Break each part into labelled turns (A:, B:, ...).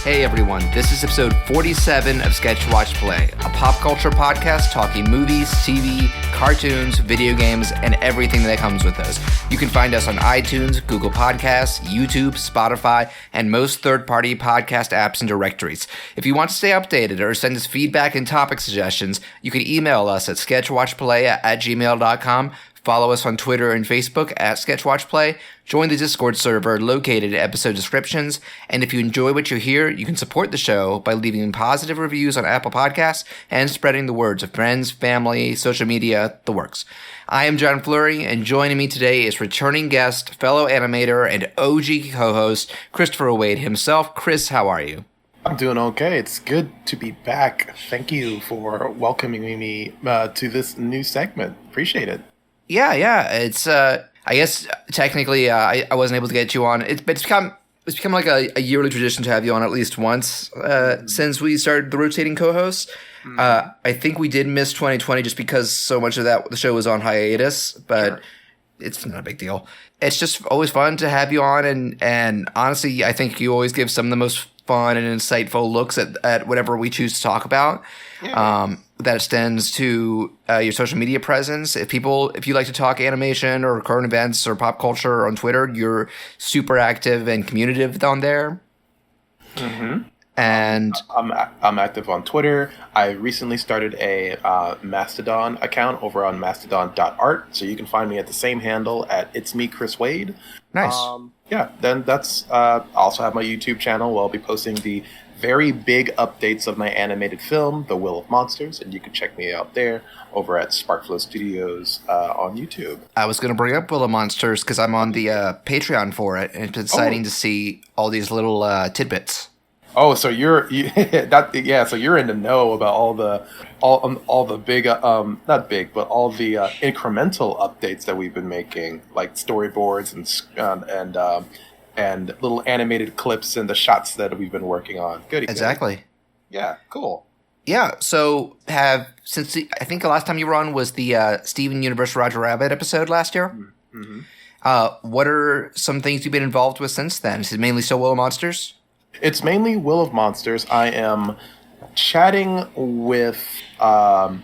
A: Hey everyone, this is episode 47 of Sketch Watch Play, a pop culture podcast talking movies, TV, cartoons, video games, and everything that comes with those. You can find us on iTunes, Google Podcasts, YouTube, Spotify, and most third-party podcast apps and directories. If you want to stay updated or send us feedback and topic suggestions, you can email us at sketchwatchplay@gmail.com. Follow us on Twitter and Facebook at SketchWatchPlay. Join the Discord server located in episode descriptions. And if you enjoy what you hear, you can support the show by leaving positive reviews on Apple Podcasts and spreading the words of friends, family, social media, the works. I am John Fleury, and joining me today is returning guest, fellow animator, and OG co-host Christopher Wade himself. Chris, how are you?
B: I'm doing okay. It's good to be back. Thank you for welcoming me to this new segment. Appreciate it.
A: Yeah. It's I guess technically I wasn't able to get you on. It's become like a yearly tradition to have you on at least once since we started the rotating co-hosts. I think we did miss 2020 just because so much of the show was on hiatus, but sure. It's not a big deal. It's just always fun to have you on, and honestly, I think you always give some of the most fun and insightful looks at whatever we choose to talk about. Yeah. That extends to your social media presence. If you like to talk animation or current events or pop culture on Twitter, you're super active and communicative on there.
B: Mm-hmm.
A: And
B: I'm active on Twitter. I recently started a Mastodon account over on mastodon.art, so you can find me at the same handle at It's Me Chris Wade.
A: Nice.
B: Then that's I also have my YouTube channel where I'll be posting the very big updates of my animated film, The Will of Monsters, and you can check me out there over at Sparkflow Studios on YouTube.
A: I was going to bring up Will of Monsters because I'm on the Patreon for it, and it's exciting to see all these little tidbits.
B: Oh, so so you're in the know about all the big not big, but all the incremental updates that we've been making, like storyboards and little animated clips and the shots that we've been working on. Good.
A: Exactly.
B: Yeah, cool.
A: Yeah, so I think the last time you were on was the Steven Universe Roger Rabbit episode last year. Mm-hmm. What are some things you've been involved with since then? Is it mainly still Will of Monsters?
B: It's mainly Will of Monsters. I am chatting with... I'm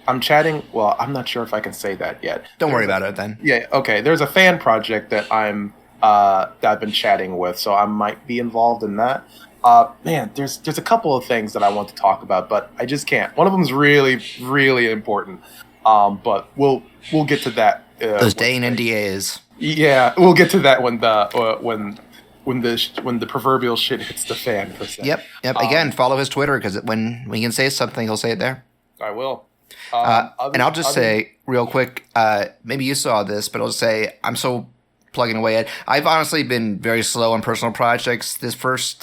B: not sure if I can say that yet.
A: Don't worry about it then.
B: Yeah, okay. There's a fan project that that I've been chatting with, so I might be involved in that. There's a couple of things that I want to talk about, but I just can't. One of them is really, really important. But we'll get to that.
A: Those dang NDAs.
B: Yeah, we'll get to that when the proverbial shit hits the fan. Per se.
A: Yep. Again, follow his Twitter because when he can say something, he'll say it there.
B: I will.
A: And I'll just say real quick, maybe you saw this, but I'll just say I'm so plugging away at. I've honestly been very slow on personal projects this first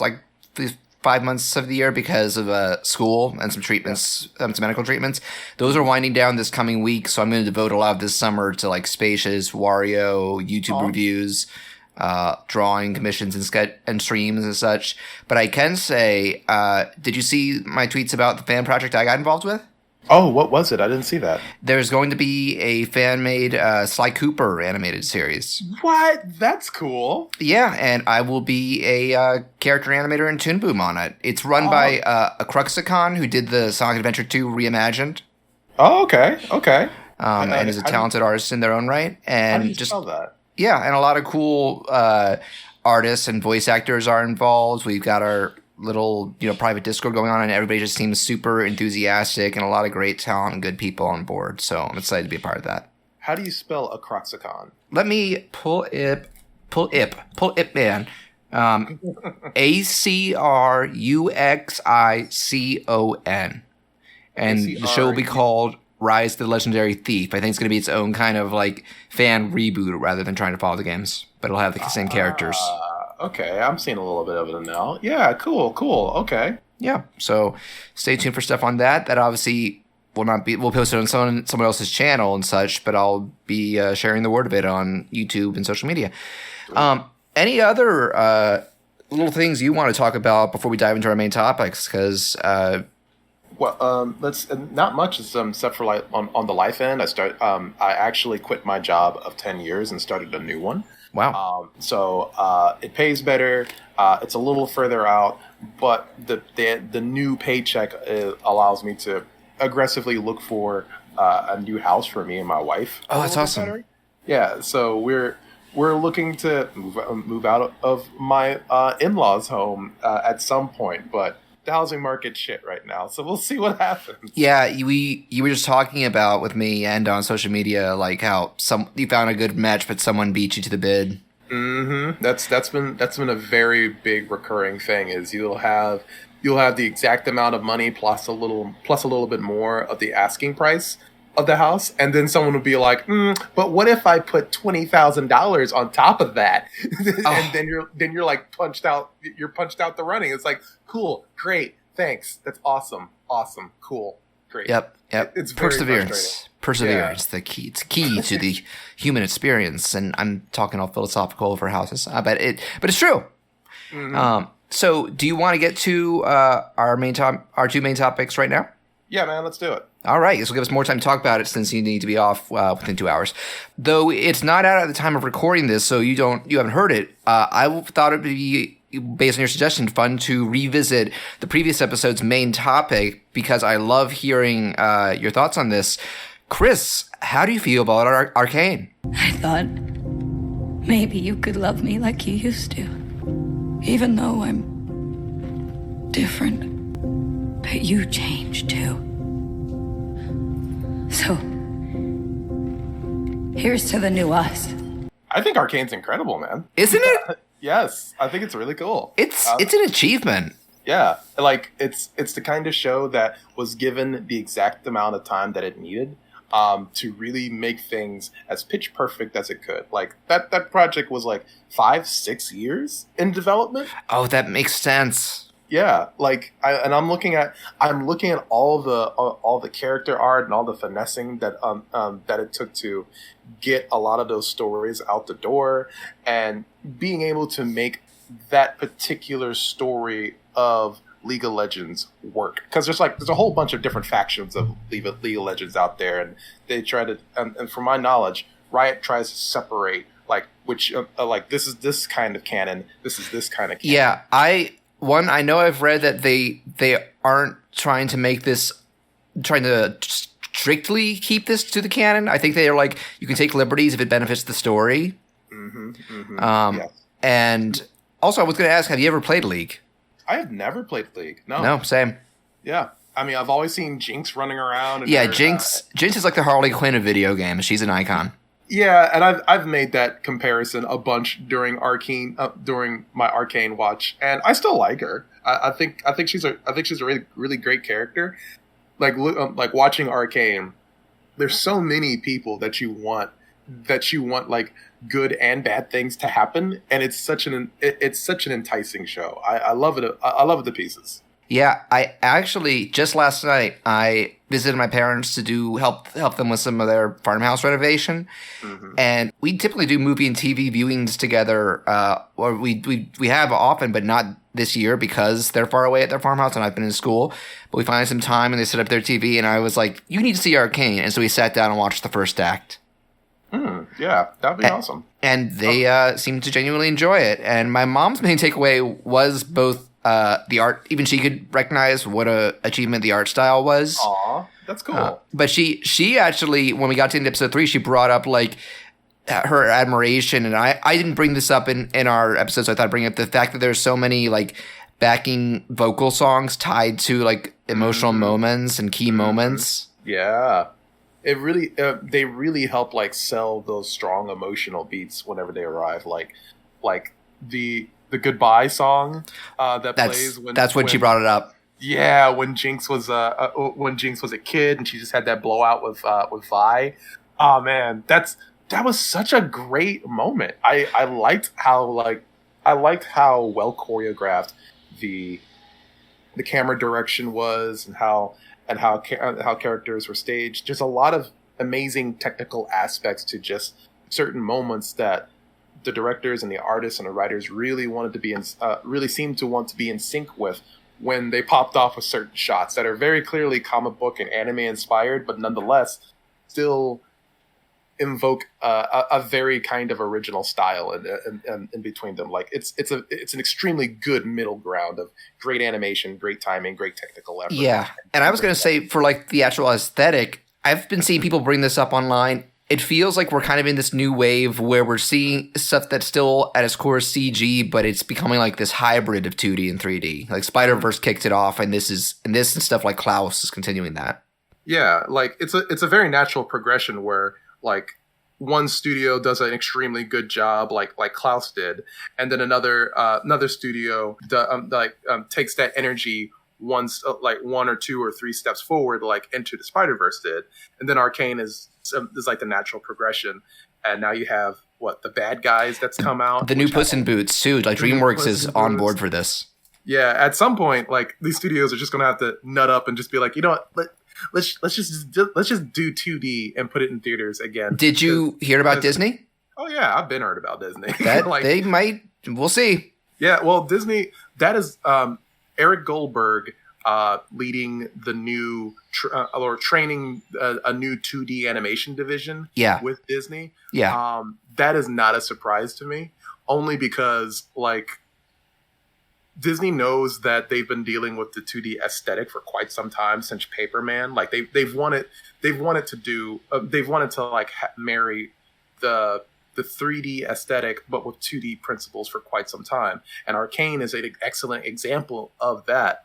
A: these 5 months of the year because of school and some treatments, some medical treatments. Those are winding down this coming week, so I'm going to devote a lot of this summer to Spacious, Wario, YouTube reviews, drawing commissions and streams and such. But I can say, did you see my tweets about the fan project I got involved with?
B: Oh, what was it? I didn't see that.
A: There's going to be a fan-made Sly Cooper animated series.
B: What? That's cool.
A: Yeah, and I will be a character animator in Toon Boom on it. It's run by a Cruxicon who did the Sonic Adventure 2 Reimagined.
B: Oh, okay.
A: And is a talented artist in their own right. And
B: how do you spell that?
A: Yeah, and a lot of cool artists and voice actors are involved. We've got our little private Discord going on, and everybody just seems super enthusiastic and a lot of great talent and good people on board. So I'm excited to be a part of that.
B: How do you spell a Croxicon?
A: Let me pull it, man. ACRUXICON. And the show will be called Rise the Legendary Thief. I think it's going to be its own kind of fan reboot rather than trying to follow the games, but it'll have the same characters.
B: Okay, I'm seeing a little bit of it now. Yeah, cool. Okay.
A: Yeah, so stay tuned for stuff on that. That obviously we'll post it on someone else's channel and such, but I'll be sharing the word of it on YouTube and social media. Any other little things you want to talk about before we dive into our main topics? Because
B: let's not much except for on the life end. I actually quit my job of 10 years and started a new one.
A: Wow.
B: So it pays better. It's a little further out, but the new paycheck allows me to aggressively look for a new house for me and my wife.
A: Oh, that's awesome.
B: Better. Yeah, so we're looking to move out of my in-laws' home at some point, but the housing market's shit right now, so we'll see what happens.
A: Yeah, you were just talking about with me and on social media, like how you found a good match, but someone beat you to the bid.
B: Mm-hmm. That's been a very big recurring thing. Is you'll have the exact amount of money plus a little bit more of the asking price of the house, and then someone would be like, "But what if I put $20,000 on top of that?" And then you're like punched out. You're punched out the running. It's like, cool, great, thanks, that's awesome, cool, great.
A: Yep.
B: It's very
A: Perseverance. Perseverance, the key. It's key to the human experience, and I'm talking all philosophical for houses, but it's true.
B: Mm-hmm.
A: So, do you want to get to our two main topics right now?
B: Yeah, man, let's do it.
A: All right, this will give us more time to talk about it since you need to be off within 2 hours. Though it's not out at the time of recording this, so you haven't heard it. I thought it would be, based on your suggestion, fun to revisit the previous episode's main topic because I love hearing your thoughts on this. Chris, how do you feel about Arcane?
C: I thought maybe you could love me like you used to, even though I'm different. But you changed too. So, here's to the new us.
B: I think Arcane's incredible, man.
A: Isn't it?
B: Yes, I think it's really cool.
A: It's an achievement.
B: Yeah, like it's the kind of show that was given the exact amount of time that it needed to really make things as pitch perfect as it could. Like that project was like 5-6 years in development.
A: Oh, that makes sense.
B: Yeah, like I'm looking at all the character art and all the finessing that it took to get a lot of those stories out the door, and being able to make that particular story of League of Legends work, because there's a whole bunch of different factions of League of Legends out there, and they try to and from my knowledge, Riot tries to separate like which like this is this kind of canon, this is this kind of canon.
A: Yeah, I know I've read that they aren't trying to strictly keep this to the canon. I think they are like, you can take liberties if it benefits the story.
B: Yes.
A: And also I was going to ask, have you ever played League?
B: I have never played League. No.
A: No, same.
B: Yeah. I mean, I've always seen Jinx running around.
A: And Jinx is like the Harley Quinn of video games. She's an icon.
B: Yeah, and I've made that comparison a bunch during my Arcane watch, and I still like her. I think she's a really really great character. Like watching Arcane, there's so many people that you want like good and bad things to happen, and it's such an enticing show. I love it. I love it to pieces.
A: Yeah, I actually just last night I visited my parents to help them with some of their farmhouse renovation, and we typically do movie and TV viewings together, or we have often, but not this year because they're far away at their farmhouse and I've been in school. But we find some time and they set up their TV, and I was like, "You need to see Arcane," and so we sat down and watched the first act.
B: Yeah, that'd be awesome.
A: And they seemed to genuinely enjoy it. And my mom's main takeaway was both the art. Even she could recognize what a achievement the art style was.
B: Aw, that's cool.
A: But she actually, when we got to into episode 3, she brought up like her admiration. And I didn't bring this up in our episode, so I thought I'd bring up the fact that there's so many like backing vocal songs tied to like emotional moments and key moments.
B: Yeah. It really, they really help like sell those strong emotional beats whenever they arrive. Like the goodbye song plays when
A: that's when she brought it up.
B: Yeah, when Jinx was a kid and she just had that blowout with Vi. Oh man, that was such a great moment. I liked how well choreographed the camera direction was, and how characters were staged. There's a lot of amazing technical aspects to just certain moments that the directors and the artists and the writers really wanted to be really seemed to want to be in sync with when they popped off with certain shots that are very clearly comic book and anime inspired, but nonetheless still invoke a very kind of original style in between them. Like it's an extremely good middle ground of great animation, great timing, great technical effort.
A: Yeah, and I was going to say for like the actual aesthetic, I've been seeing people bring this up online. It feels like we're kind of in this new wave where we're seeing stuff that's still at its core CG, but it's becoming like this hybrid of 2D and 3D. Like Spider-Verse kicked it off, and this and stuff like Klaus is continuing that.
B: Yeah, like it's a very natural progression where like one studio does an extremely good job, like Klaus did, and then another studio takes that energy once like one or two or three steps forward, like Into the Spider-Verse did, and then Arcane is like the natural progression, and now you have the Bad Guys that's come out,
A: the new Puss in Boots too. Like DreamWorks is on board for this.
B: Yeah, at some point, like these studios are just gonna have to nut up and just be like, you know what, let's just do 2D and put it in theaters again.
A: Did you hear about Disney?
B: Oh yeah, I've been heard about Disney.
A: That
B: like,
A: they might. We'll see.
B: Yeah, well, Disney. That is Eric Goldberg leading the new or training a new 2D animation division.
A: Yeah.
B: With Disney.
A: Yeah.
B: That is not a surprise to me, only because like Disney knows that they've been dealing with the 2D aesthetic for quite some time since Paperman. Like they've wanted to like marry the 3D aesthetic but with 2D principles for quite some time. And Arcane is an excellent example of that.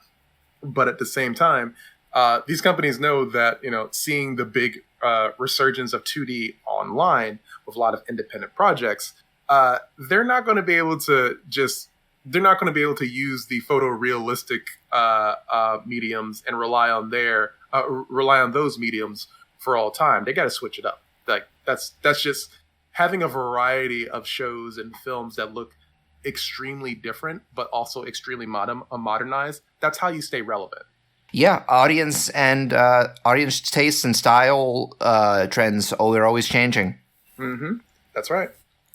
B: But at the same time, these companies know that, you know, seeing the big resurgence of 2D online with a lot of independent projects, they're not going to be able to use the photorealistic mediums and rely on those mediums for all time. They got to switch it up. Like that's just having a variety of shows and films that look extremely different, but also extremely modernized. That's how you stay relevant.
A: Yeah, audience tastes and style trends. Oh, they're always changing.
B: Mm-hmm. That's right.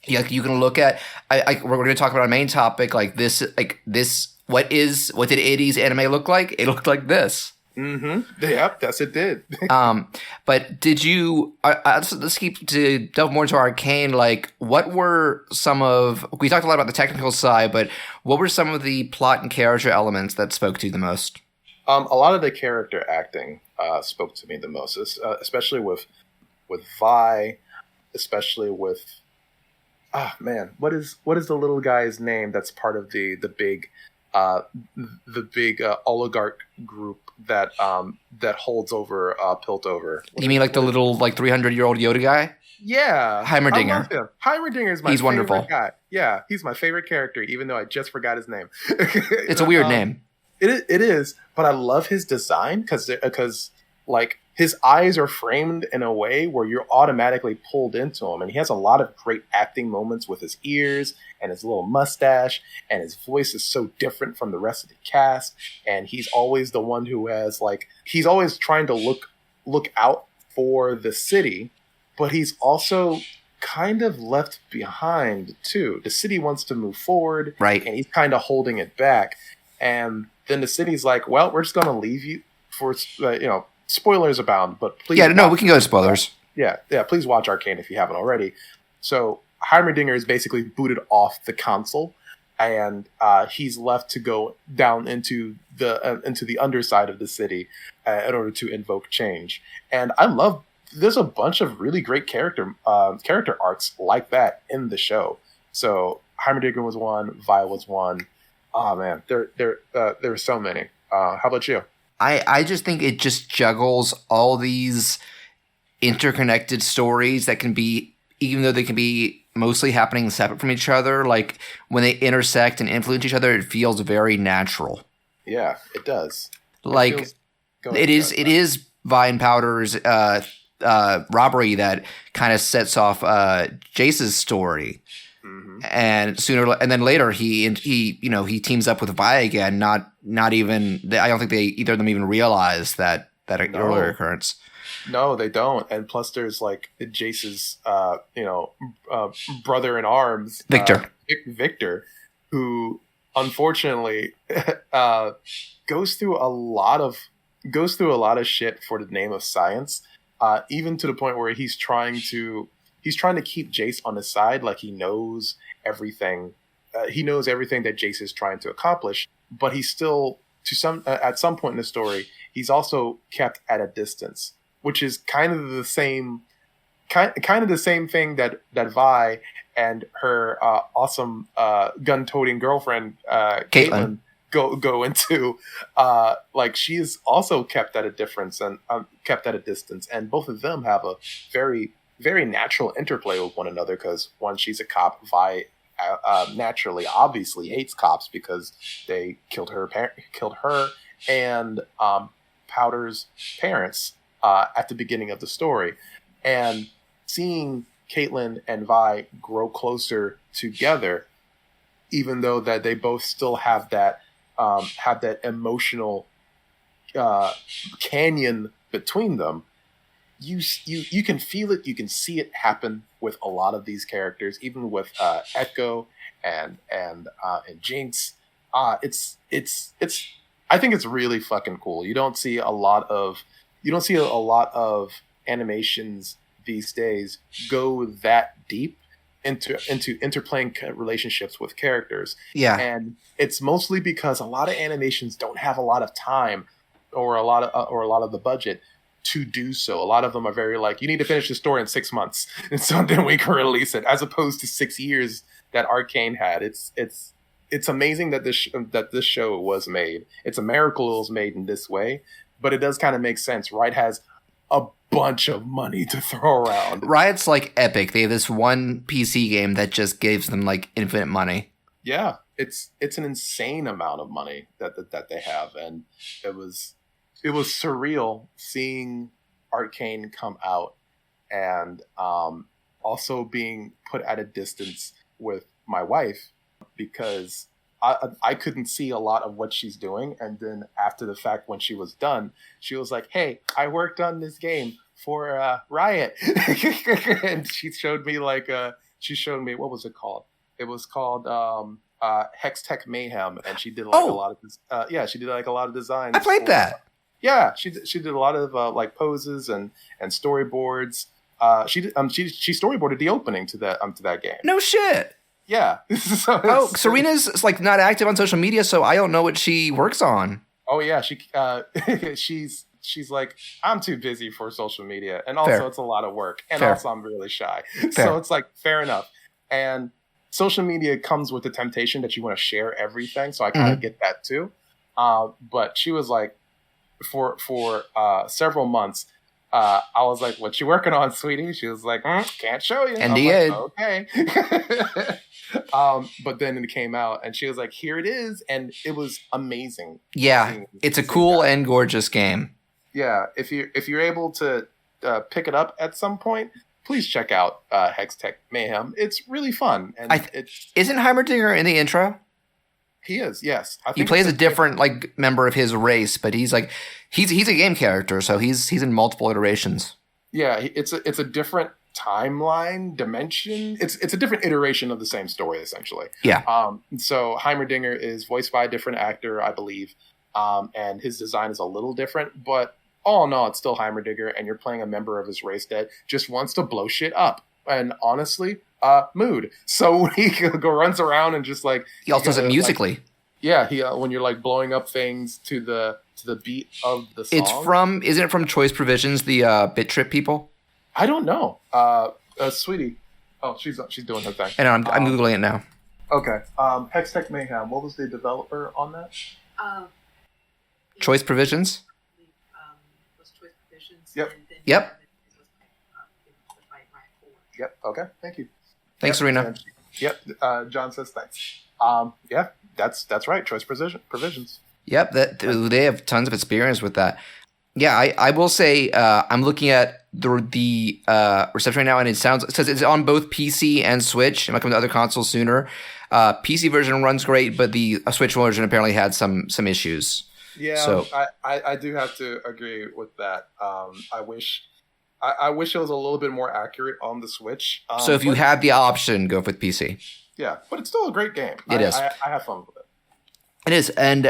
A: Yeah, you can look at. We're going to talk about our main topic, like this. What did 80s anime look like? It looked like this.
B: Mm-hmm. Yep, yes, it did.
A: But did you? Let's keep to delve more into Arcane. Like, what were some of? We talked a lot about the technical side, but what were some of the plot and character elements that spoke to you the most?
B: A lot of the character acting spoke to me the most, especially with Vi, especially with. Ah, man, what is the little guy's name? That's part of the big oligarch group that holds over Piltover.
A: You mean like the little 300-year-old Yoda guy?
B: Yeah,
A: Heimerdinger.
B: I love him. Heimerdinger is my favorite
A: wonderful
B: guy. Yeah, he's my favorite character, even though I just forgot his name.
A: It's a weird name.
B: It is, but I love his design because like his eyes are framed in a way where you're automatically pulled into him, and he has a lot of great acting moments with his ears and his little mustache, and his voice is so different from the rest of the cast, and he's always the one who has he's always trying to look out for the city, but he's also kind of left behind too. The city wants to move forward,
A: right,
B: and he's kind of holding it back, and then the city's like, well, we're just going to leave you for spoilers abound, but please.
A: Yeah, no, we can go to spoilers.
B: Yeah. Please watch Arcane if you haven't already. So Heimerdinger is basically booted off the console, and he's left to go down into the underside of the city in order to invoke change. And I love. There's a bunch of really great character arcs like that in the show. So Heimerdinger was one, Vi was one. Oh man, there are so many. How about you?
A: I just think it just juggles all these interconnected stories that can be, even though they can be mostly happening separate from each other, like when they intersect and influence each other, it feels very natural.
B: Yeah, it does.
A: Like it is Vine Powder's robbery that kind of sets off Jace's story. Mm-hmm. And then later he teams up with Vi again. Not even I don't think either of them even realize that earlier occurrence.
B: No, they don't. And plus, there's Jace's brother in arms, Victor, who unfortunately goes through a lot of shit for the name of science. Even to the point where he's trying to he's trying to keep Jace on his side, like he knows everything. He knows everything that Jace is trying to accomplish, but he's still at some point in the story, he's also kept at a distance, which is kind of the same thing that Vi and her awesome gun-toting girlfriend Caitlin go into. Like, she is also kept at a difference and kept at a distance, and both of them have a very, very natural interplay with one another, because one, she's a cop. Vi naturally, obviously hates cops because they killed her and Powder's parents at the beginning of the story, and seeing Caitlin and Vi grow closer together, even though that they both still have that emotional canyon between them, you can feel it, you can see it happen with a lot of these characters, even with Echo and Jinx. It's I think it's really fucking cool. You don't see a lot of animations these days go that deep into interplaying relationships with characters.
A: Yeah.
B: And it's mostly because a lot of animations don't have a lot of time or a lot of the budget to do so. A lot of them are very like, you need to finish the story in 6 months, and so then we can release it, as opposed to 6 years that Arcane had. It's amazing that this show was made. It's a miracle it was made in this way, but it does kind of make sense. Riot has a bunch of money to throw around.
A: Riot's like Epic. They have this one PC game that just gives them like infinite money.
B: Yeah, it's an insane amount of money that they have, and it was surreal seeing Arcane come out, and also being put at a distance with my wife, because I couldn't see a lot of what she's doing. And then after the fact, when she was done, she was like, "Hey, I worked on this game for Riot," and she showed me what was it called? It was called Hextech Mayhem, and she did a lot of she did like a lot of designs.
A: I played that.
B: Yeah, she did a lot of like poses and storyboards. She storyboarded the opening to that game.
A: No shit.
B: Yeah.
A: Serena's like not active on social media, so I don't know what she works on.
B: Oh yeah, she's like, I'm too busy for social media, and also
A: Fair.
B: It's a lot of work, and
A: Fair.
B: also I'm really shy.
A: Fair.
B: So it's like, fair enough. And social media comes with the temptation that you want to share everything, so I kind of get that too. But she was like, for several months, I was like, "What you working on, sweetie?" She was like, "Can't show you."
A: NDA.
B: Like, okay. But then it came out, and she was like, "Here it is," and it was amazing.
A: Yeah, it's a cool and gorgeous game.
B: Yeah, if you're able to pick it up at some point, please check out Hextech Mayhem. It's really fun, and
A: isn't Heimerdinger in the intro?
B: He is, yes.
A: He plays a different like member of his race, but he's a game character, so he's in multiple iterations. Yeah,
B: it's a different timeline dimension. It's a different iteration of the same story, essentially.
A: Yeah.
B: So Heimerdinger is voiced by a different actor, I believe, and his design is a little different, but all in all, it's still Heimerdinger, and you're playing a member of his race that just wants to blow shit up. And honestly, mood. So he runs around and just like,
A: he also does it musically.
B: Like, yeah, he when you're like blowing up things to the beat of the song.
A: Isn't it from Choice Provisions, the Bit Trip people?
B: I don't know. Sweetie. Oh, she's doing her thing.
A: And I'm Googling it now.
B: Okay. Hextech Mayhem. What was the developer on that?
A: Choice Provisions?
D: Was Choice Provisions.
B: Yep.
A: Yep.
B: Yep. Okay. Thank you.
A: Thanks, Serena.
B: Yep. John says thanks. Yeah, that's right. Choice Provisions.
A: Yep. They have tons of experience with that. Yeah, I will say I'm looking at the reception right now, and it says it's on both PC and Switch. It might come to other consoles sooner. PC version runs great, but the Switch version apparently had some issues.
B: Yeah,
A: so
B: I do have to agree with that. I wish it was a little bit more accurate on the Switch.
A: So if you have the option, go with PC.
B: Yeah, but it's still a great game.
A: It is.
B: I have fun with it.
A: It is, and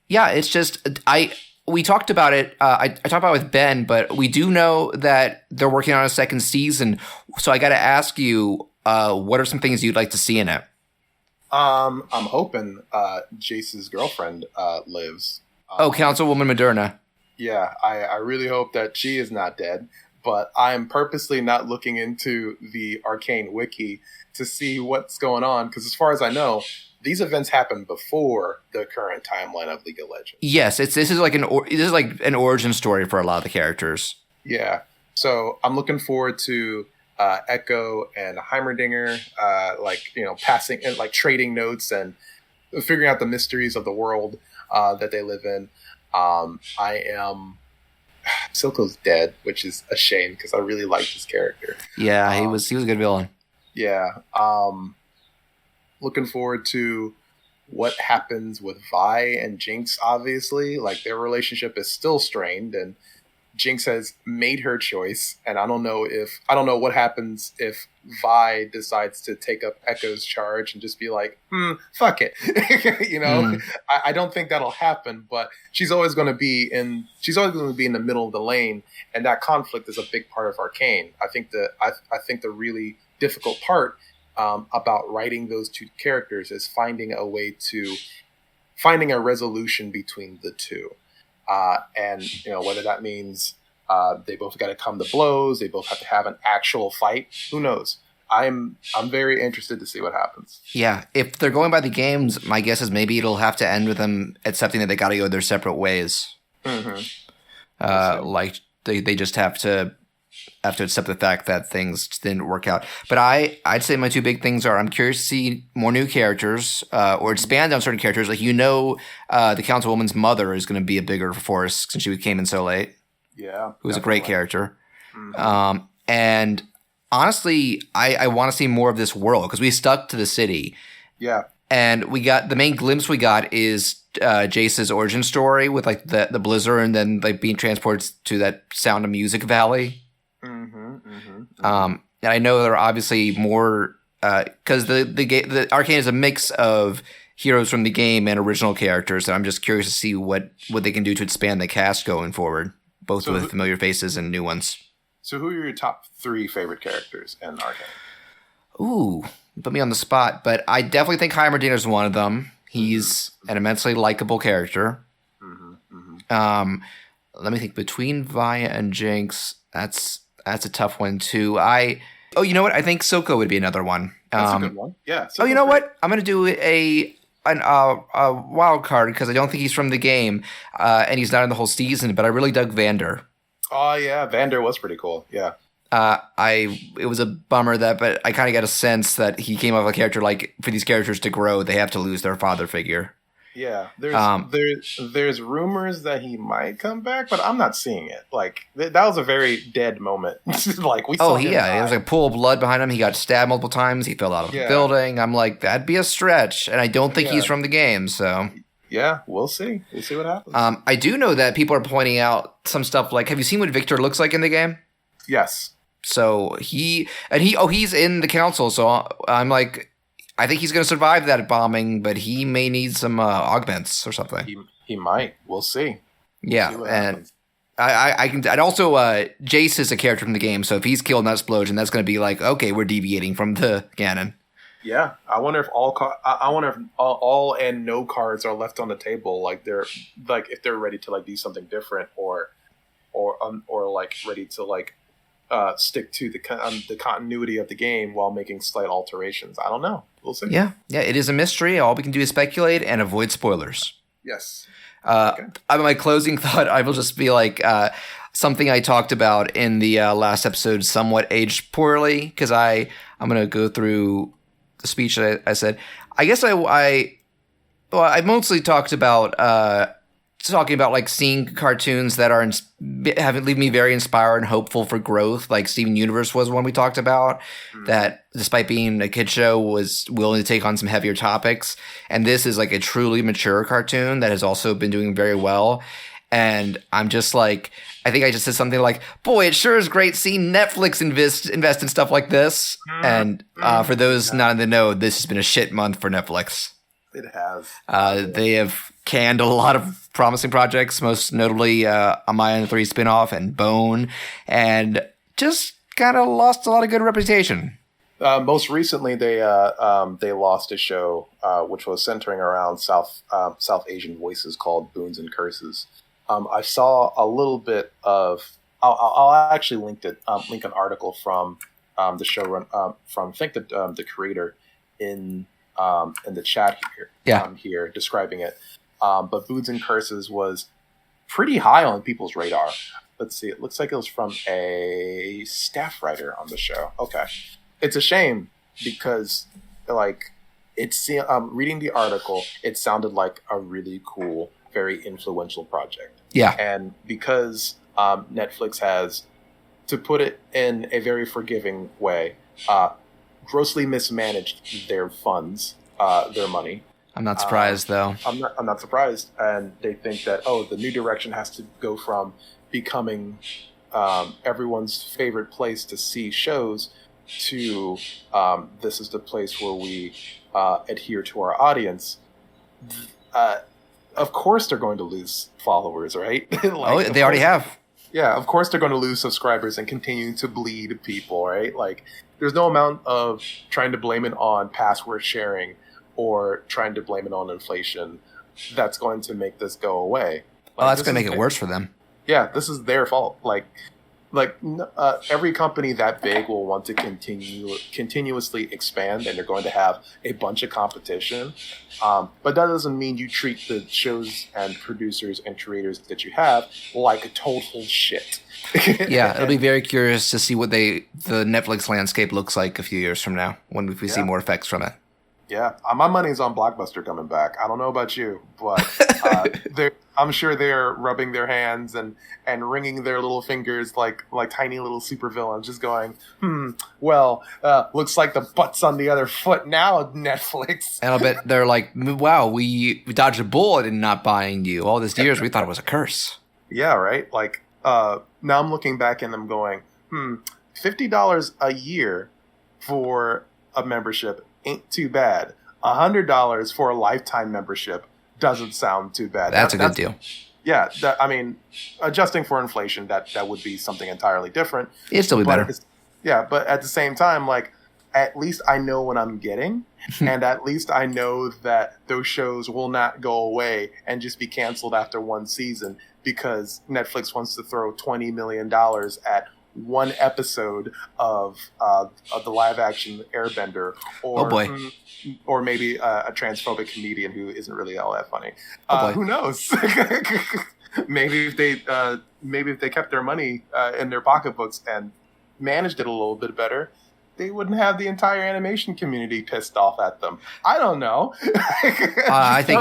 A: yeah, it's just we talked about it. I talked about it with Ben, but we do know that they're working on a second season. So I got to ask you, what are some things you'd like to see in it?
B: I'm hoping Jace's girlfriend lives.
A: Councilwoman Moderna.
B: Yeah, I really hope that she is not dead. But I am purposely not looking into the Arcane wiki to see what's going on, because as far as I know, these events happen before the current timeline of League of Legends.
A: Yes, this is like an origin story for a lot of the characters.
B: Yeah, so I'm looking forward to Echo and Heimerdinger, passing and like trading notes and figuring out the mysteries of the world that they live in. Silco's dead, which is a shame because I really liked his character.
A: Yeah, he was a good villain.
B: Yeah. Looking forward to what happens with Vi and Jinx, obviously. Like, their relationship is still strained, and Jinx has made her choice, and I don't know what happens if Vi decides to take up Echo's charge and just be like, fuck it. I don't think that'll happen, but she's always going to be in the middle of the lane, and that conflict is a big part of Arcane. I think the really difficult part about writing those two characters is finding a resolution between the two. And whether that means they both got to come to blows, they both have to have an actual fight. Who knows? I'm very interested to see what happens.
A: Yeah, if they're going by the games, my guess is maybe it'll have to end with them accepting that they got to go their separate ways. Mm-hmm. Like they just have to accept the fact that things didn't work out. But I'd say my two big things are I'm curious to see more new characters or expand on certain characters. Like, the councilwoman's mother is going to be a bigger force since she came in so late.
B: Yeah.
A: Who was a great character. Mm-hmm. And honestly, I want to see more of this world because we stuck to the city.
B: Yeah.
A: And we got the main glimpse we got is Jace's origin story with like the blizzard and then like being transported to that Sound of Music Valley. And I know there are obviously more because the Arcane is a mix of heroes from the game and original characters, and I'm just curious to see what they can do to expand the cast going forward, both with familiar faces and new ones.
B: So who are your top 3 favorite characters in Arcane?
A: Ooh, put me on the spot, but I definitely think Heimerdinger is one of them. He's an immensely likable character. Let me think. Between Vaya and Jinx, that's a tough one too. You know what? I think Silco would be another one.
B: That's a good one. Yeah.
A: You know what? I'm gonna do a wild card because I don't think he's from the game, and he's not in the whole season. But I really dug Vander.
B: Oh yeah, Vander was pretty cool. Yeah.
A: It was a bummer but I kind of got a sense that he came off a character like for these characters to grow, they have to lose their father figure.
B: Yeah, there's rumors that he might come back, but I'm not seeing it. Like that was a very dead moment. Like we saw him die.
A: There was a pool of blood behind him. He got stabbed multiple times. He fell out of a building. I'm like, that'd be a stretch, and I don't think he's from the game. So
B: yeah, we'll see. We'll see what happens.
A: I do know that people are pointing out some stuff like, have you seen what Victor looks like in the game?
B: Yes.
A: So he's in the council. So I'm like, I think he's going to survive that bombing, but he may need some augments or something.
B: He might. We'll see.
A: Yeah, and I can. And also, Jace is a character from the game, so if he's killed in that explosion, that's going to be like, okay, we're deviating from the canon.
B: Yeah, I wonder if all and no cards are left on the table, like if they're ready to like do something different, or like ready to like stick to the continuity of the game while making slight alterations. I don't know. We'll see.
A: Yeah, it is a mystery. All we can do is speculate and avoid spoilers.
B: Yes.
A: My closing thought, I will just be like something I talked about in the last episode somewhat aged poorly because I'm going to go through the speech that I said. I guess I mostly talked about talking about like seeing cartoons that are leave me very inspired and hopeful for growth. Like Steven Universe was one we talked about that despite being a kid show was willing to take on some heavier topics. And this is like a truly mature cartoon that has also been doing very well. And I'm just like, I think I just said something like, boy, it sure is great seeing Netflix invest in stuff like this. And for those not in the know, this has been a shit month for Netflix.
B: It has.
A: They have canned a lot of promising projects, most notably a Maya and 3 spinoff and Bone, and just kind of lost a lot of good reputation.
B: Most recently, they lost a show which was centering around South Asian voices called Boons and Curses. I saw a little bit of. I'll actually link an article from the show from I think the creator in the chat here.
A: Yeah.
B: Here describing it. But Boons and Curses was pretty high on people's radar. Let's see. It looks like it was from a staff writer on the show. Okay. It's a shame because, like, reading the article, it sounded like a really cool, very influential project.
A: Yeah.
B: And because Netflix has, to put it in a very forgiving way, grossly mismanaged their funds, their money.
A: I'm not surprised, though.
B: I'm not surprised. And they think that, the new direction has to go from becoming everyone's favorite place to see shows to this is the place where we adhere to our audience. Of course they're going to lose followers, right?
A: They already have.
B: Yeah, of course they're going to lose subscribers and continue to bleed people, right? Like, there's no amount of trying to blame it on password sharing or trying to blame it on inflation that's going to make this go away.
A: That's going to make it worse for them.
B: Yeah, this is their fault. Every company that big will want to continuously expand, and they're going to have a bunch of competition. But that doesn't mean you treat the shows and producers and creators that you have like total shit.
A: Yeah, it'll be very curious to see what the Netflix landscape looks like a few years from now when we see more effects from it.
B: Yeah, my money's on Blockbuster coming back. I don't know about you, but I'm sure they're rubbing their hands and wringing their little fingers like tiny little supervillains, just going, looks like the butt's on the other foot now, Netflix.
A: And I'll bet they're like, wow, we dodged a bullet in not buying you. All these years, we thought it was a curse.
B: Yeah, right? Like, now I'm looking back and I'm going, $50 a year for a membership ain't too bad. $100 for a lifetime membership doesn't sound too bad.
A: That's a good deal.
B: Yeah, adjusting for inflation, that would be something entirely different.
A: It'd still be better.
B: But at the same time, like, at least I know what I'm getting, and at least I know that those shows will not go away and just be canceled after one season because Netflix wants to throw $20 million at one episode of the live-action Airbender, or maybe a transphobic comedian who isn't really all that funny. Who knows? Maybe if they kept their money in their pocketbooks and managed it a little bit better, they wouldn't have the entire animation community pissed off at them. I don't know.
A: I think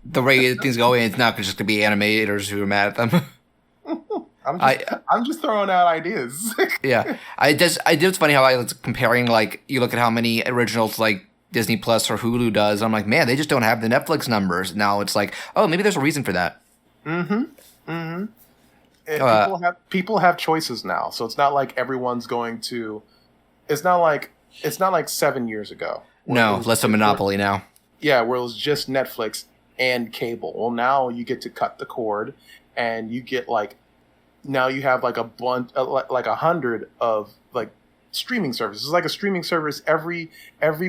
A: the way things go, it's not just going to be animators who are mad at them.
B: I'm just throwing out ideas.
A: Yeah, it's funny how I was comparing. Like, you look at how many originals like Disney Plus or Hulu does. I'm like, man, they just don't have the Netflix numbers. Now it's like, oh, maybe there's a reason for that.
B: People have choices now, so it's not like everyone's going to. It's not like 7 years ago.
A: No, less of a monopoly now.
B: Yeah, where it was just Netflix and cable. Well, now you get to cut the cord, and you get now you have like a bunch, like 100 of like streaming services. It's like a streaming service every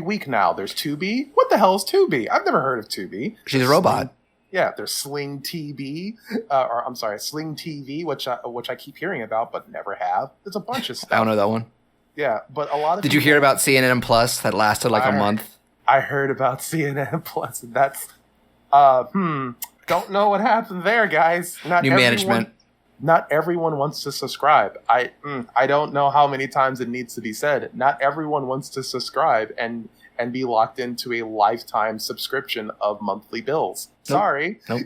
B: week now. There's Tubi. What the hell is Tubi? I've never heard of Tubi.
A: She's a robot.
B: Yeah, there's Sling TV, Sling TV, which I keep hearing about but never have. There's a bunch of stuff.
A: I don't know that one.
B: Yeah, but a lot of.
A: Did you hear about CNN Plus that lasted like a month?
B: I heard about CNN Plus, and that's don't know what happened there, guys.
A: New management.
B: Not everyone wants to subscribe. I don't know how many times it needs to be said. Not everyone wants to subscribe and be locked into a lifetime subscription of monthly bills. Nope. Sorry.
A: Nope.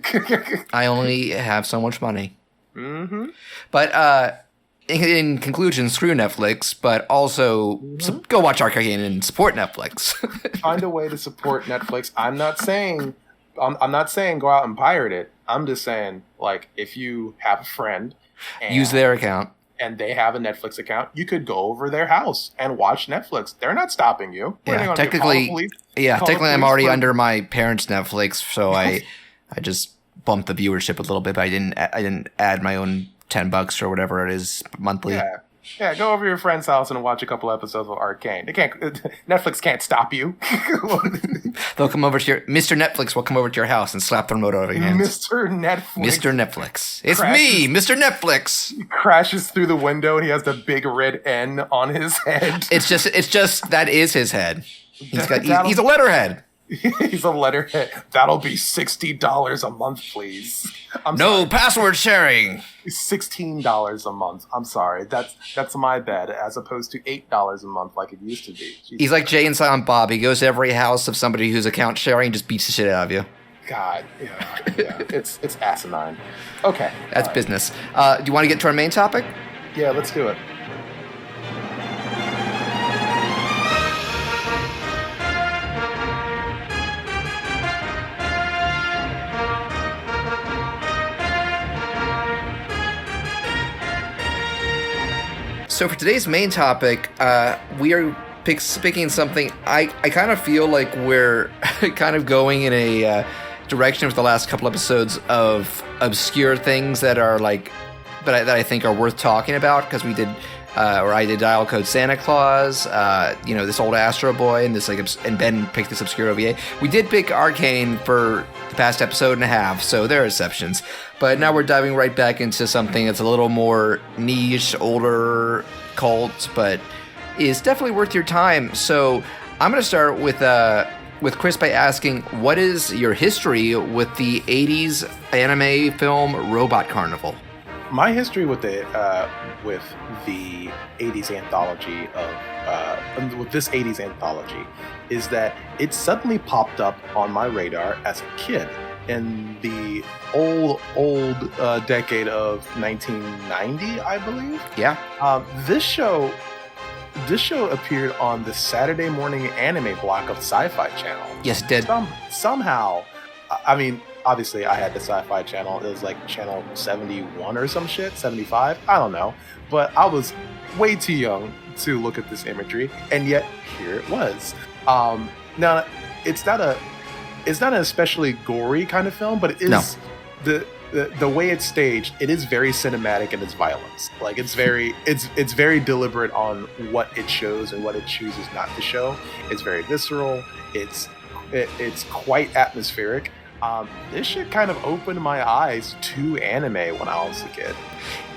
A: I only have so much money.
B: Mm-hmm.
A: But in conclusion, screw Netflix, but also go watch Arcane and support Netflix.
B: Find a way to support Netflix. I'm not saying go out and pirate it. I'm just saying, like, if you have a friend and
A: use their account
B: and they have a Netflix account, you could go over their house and watch Netflix. They're not stopping you.
A: Yeah, technically I'm already under my parents' Netflix, so I just bumped the viewership a little bit, but I didn't add my own $10 or whatever it is monthly.
B: Yeah, go over to your friend's house and watch a couple episodes of Arcane. Netflix can't stop you.
A: They'll come over to Mr. Netflix will come over to your house and slap the remote out of your hands.
B: Mr. Netflix.
A: Mr. Netflix. It's me, Mr. Netflix.
B: He crashes through the window and he has the big red N on his head.
A: It's just that is his head. He's a letterhead.
B: He's a letterhead. That'll be $60 a month, please.
A: No password sharing.
B: $16 a month. I'm sorry. That's my bad, as opposed to $8 a month like it used to be. Jesus.
A: He's like Jay and Silent Bob. He goes to every house of somebody who's account sharing and just beats the shit out of you.
B: God, yeah. It's asinine. Okay.
A: That's business. Do you want to get to our main topic?
B: Yeah, let's do it.
A: So for today's main topic, we are picking something. I kind of feel like we're kind of going in a direction with the last couple episodes of obscure things that are like that I think are worth talking about, because we did, or I did Dial Code Santa Claus, this old Astro Boy, and this and Ben picked this obscure OVA. We did pick Arcane for the past episode and a half, so there are exceptions. But now we're diving right back into something that's a little more niche, older cult, but is definitely worth your time. So I'm going to start with Chris by asking, what is your history with the 80s anime film Robot Carnival?
B: My history with the 80s anthology with this 80s anthology is that it suddenly popped up on my radar as a kid in the old decade of 1990, I believe.
A: Yeah.
B: This show appeared on the Saturday morning anime block of Sci-Fi Channel.
A: Yes, it did.
B: Somehow, I mean, obviously I had the Sci-Fi Channel. It was like channel 71 or some shit, 75. I don't know. But I was way too young to look at this imagery, and yet here it was. Now, it's not an especially gory kind of film, but it is the way it's staged. It is very cinematic in its violence. Like it's very deliberate on what it shows and what it chooses not to show. It's very visceral. It's quite atmospheric. This shit kind of opened my eyes to anime when I was a kid.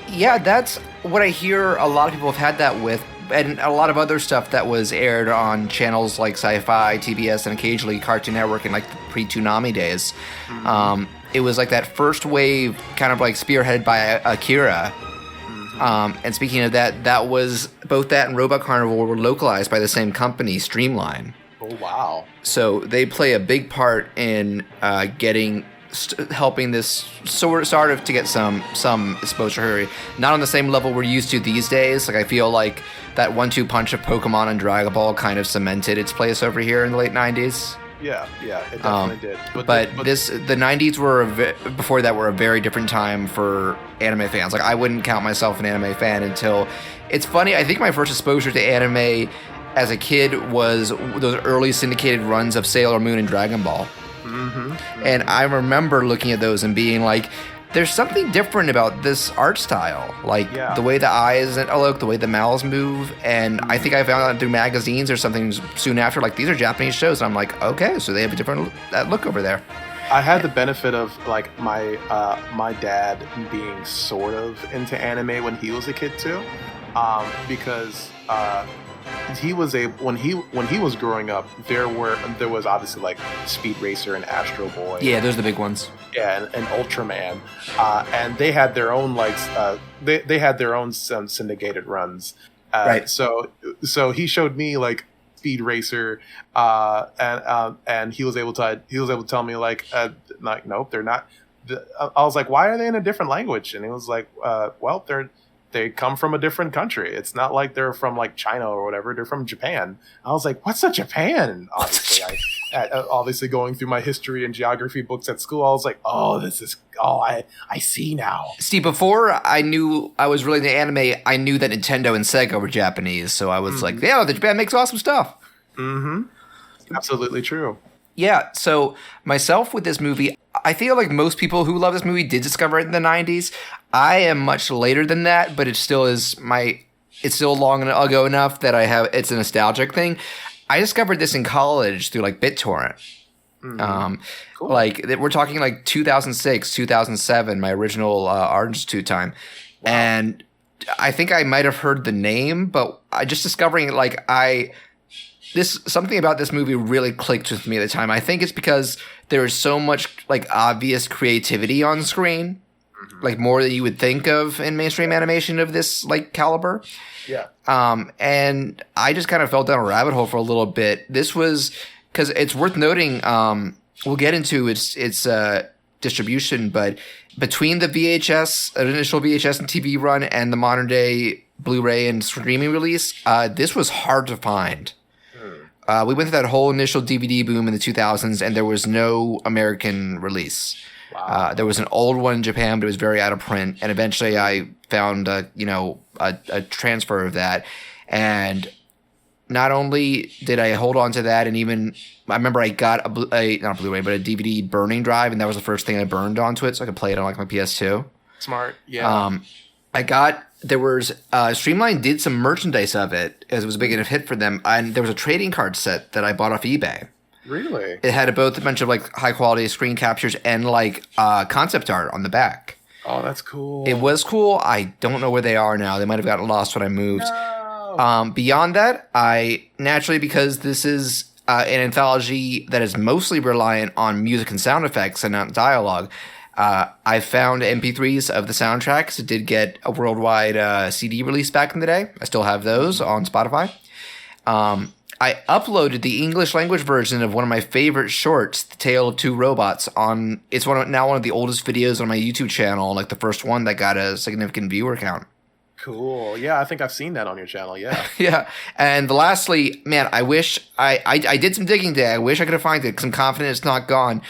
A: Yeah, that's what I hear a lot of people have had that with, and a lot of other stuff that was aired on channels like Sci-Fi, TBS, and occasionally Cartoon Network in like the pre-Toonami days. Mm-hmm. It was like that first wave, kind of like spearheaded by Akira. Mm-hmm. And speaking of that, that was both that and Robot Carnival were localized by the same company, Streamline.
B: Oh wow!
A: So they play a big part in helping this sort of to get some exposure. Not on the same level we're used to these days. Like I feel like that 1-2 punch of Pokemon and Dragon Ball kind of cemented its place over here in the late 90s.
B: Yeah, it definitely did.
A: But the 90s before that were a very different time for anime fans. Like I wouldn't count myself an anime fan until, it's funny, I think my first exposure to anime as a kid was those early syndicated runs of Sailor Moon and Dragon Ball. Mm-hmm. And I remember looking at those and being like, there's something different about this art style. Like the way the eyes look, the way the mouths move. And I think I found out through magazines or something soon after, like, these are Japanese shows. And I'm like, okay, so they have a different look over there.
B: I had the benefit of like my dad being sort of into anime when he was a kid too, because he was when he was growing up, there was obviously like Speed Racer and Astro Boy.
A: Yeah, those are the big ones.
B: Yeah, and Ultraman, and they had their own they had their own syndicated runs.
A: Right.
B: So he showed me like Speed Racer, and he was able to tell me like nope, they're not. I was like, why are they in a different language? And he was like, well, they come from a different country. It's not like they're from like China or whatever. They're from Japan. I was like, what's a Japan? Obviously, obviously going through my history and geography books at school, I was like, I see now.
A: See, before I knew I was really into anime, I knew that Nintendo and Sega were Japanese. So I was like, yeah, the Japan makes awesome stuff.
B: Mm-hmm. Absolutely true.
A: Yeah, so myself with this movie, I feel like most people who love this movie did discover it in the 90s. I am much later than that, but it still is it's still long ago enough that it's a nostalgic thing. I discovered this in college through like BitTorrent. Cool. Like we're talking like 2006, 2007, my original Art Institute time. Wow. And I think I might have heard the name, but I just discovering it, like something about this movie really clicked with me at the time. I think it's because there is so much like obvious creativity on screen, like more than you would think of in mainstream animation of this like caliber.
B: Yeah.
A: And I just kind of fell down a rabbit hole for a little bit. This was because it's worth noting. We'll get into its distribution, but between the initial VHS and TV run, and the modern day Blu-ray and streaming release, this was hard to find. We went through that whole initial DVD boom in the 2000s, and there was no American release. Wow. There was an old one in Japan, but it was very out of print. And eventually, I found a transfer of that. And not only did I hold on to that, and even I remember I got not a Blu-ray, but a DVD burning drive, and that was the first thing I burned onto it, so I could play it on like my PS2.
B: Smart, yeah.
A: Streamline did some merchandise of it, as it was a big enough hit for them, and there was a trading card set that I bought off eBay.
B: Really?
A: It had both a bunch of like high quality screen captures and like concept art on the back.
B: Oh, that's cool.
A: It was cool. I don't know where they are now. They might have gotten lost when I moved. No. Beyond that, I naturally, because this is an anthology that is mostly reliant on music and sound effects and not dialogue, I found MP3s of the soundtracks. It did get a worldwide CD release back in the day. I still have those on Spotify. I uploaded the English language version of one of my favorite shorts, The Tale of Two Robots, it's now one of the oldest videos on my YouTube channel, like the first one that got a significant viewer count.
B: Cool. Yeah, I think I've seen that on your channel, yeah.
A: Yeah. And lastly, man, I wish I did some digging today. I wish I could have found it because I'm confident it's not gone.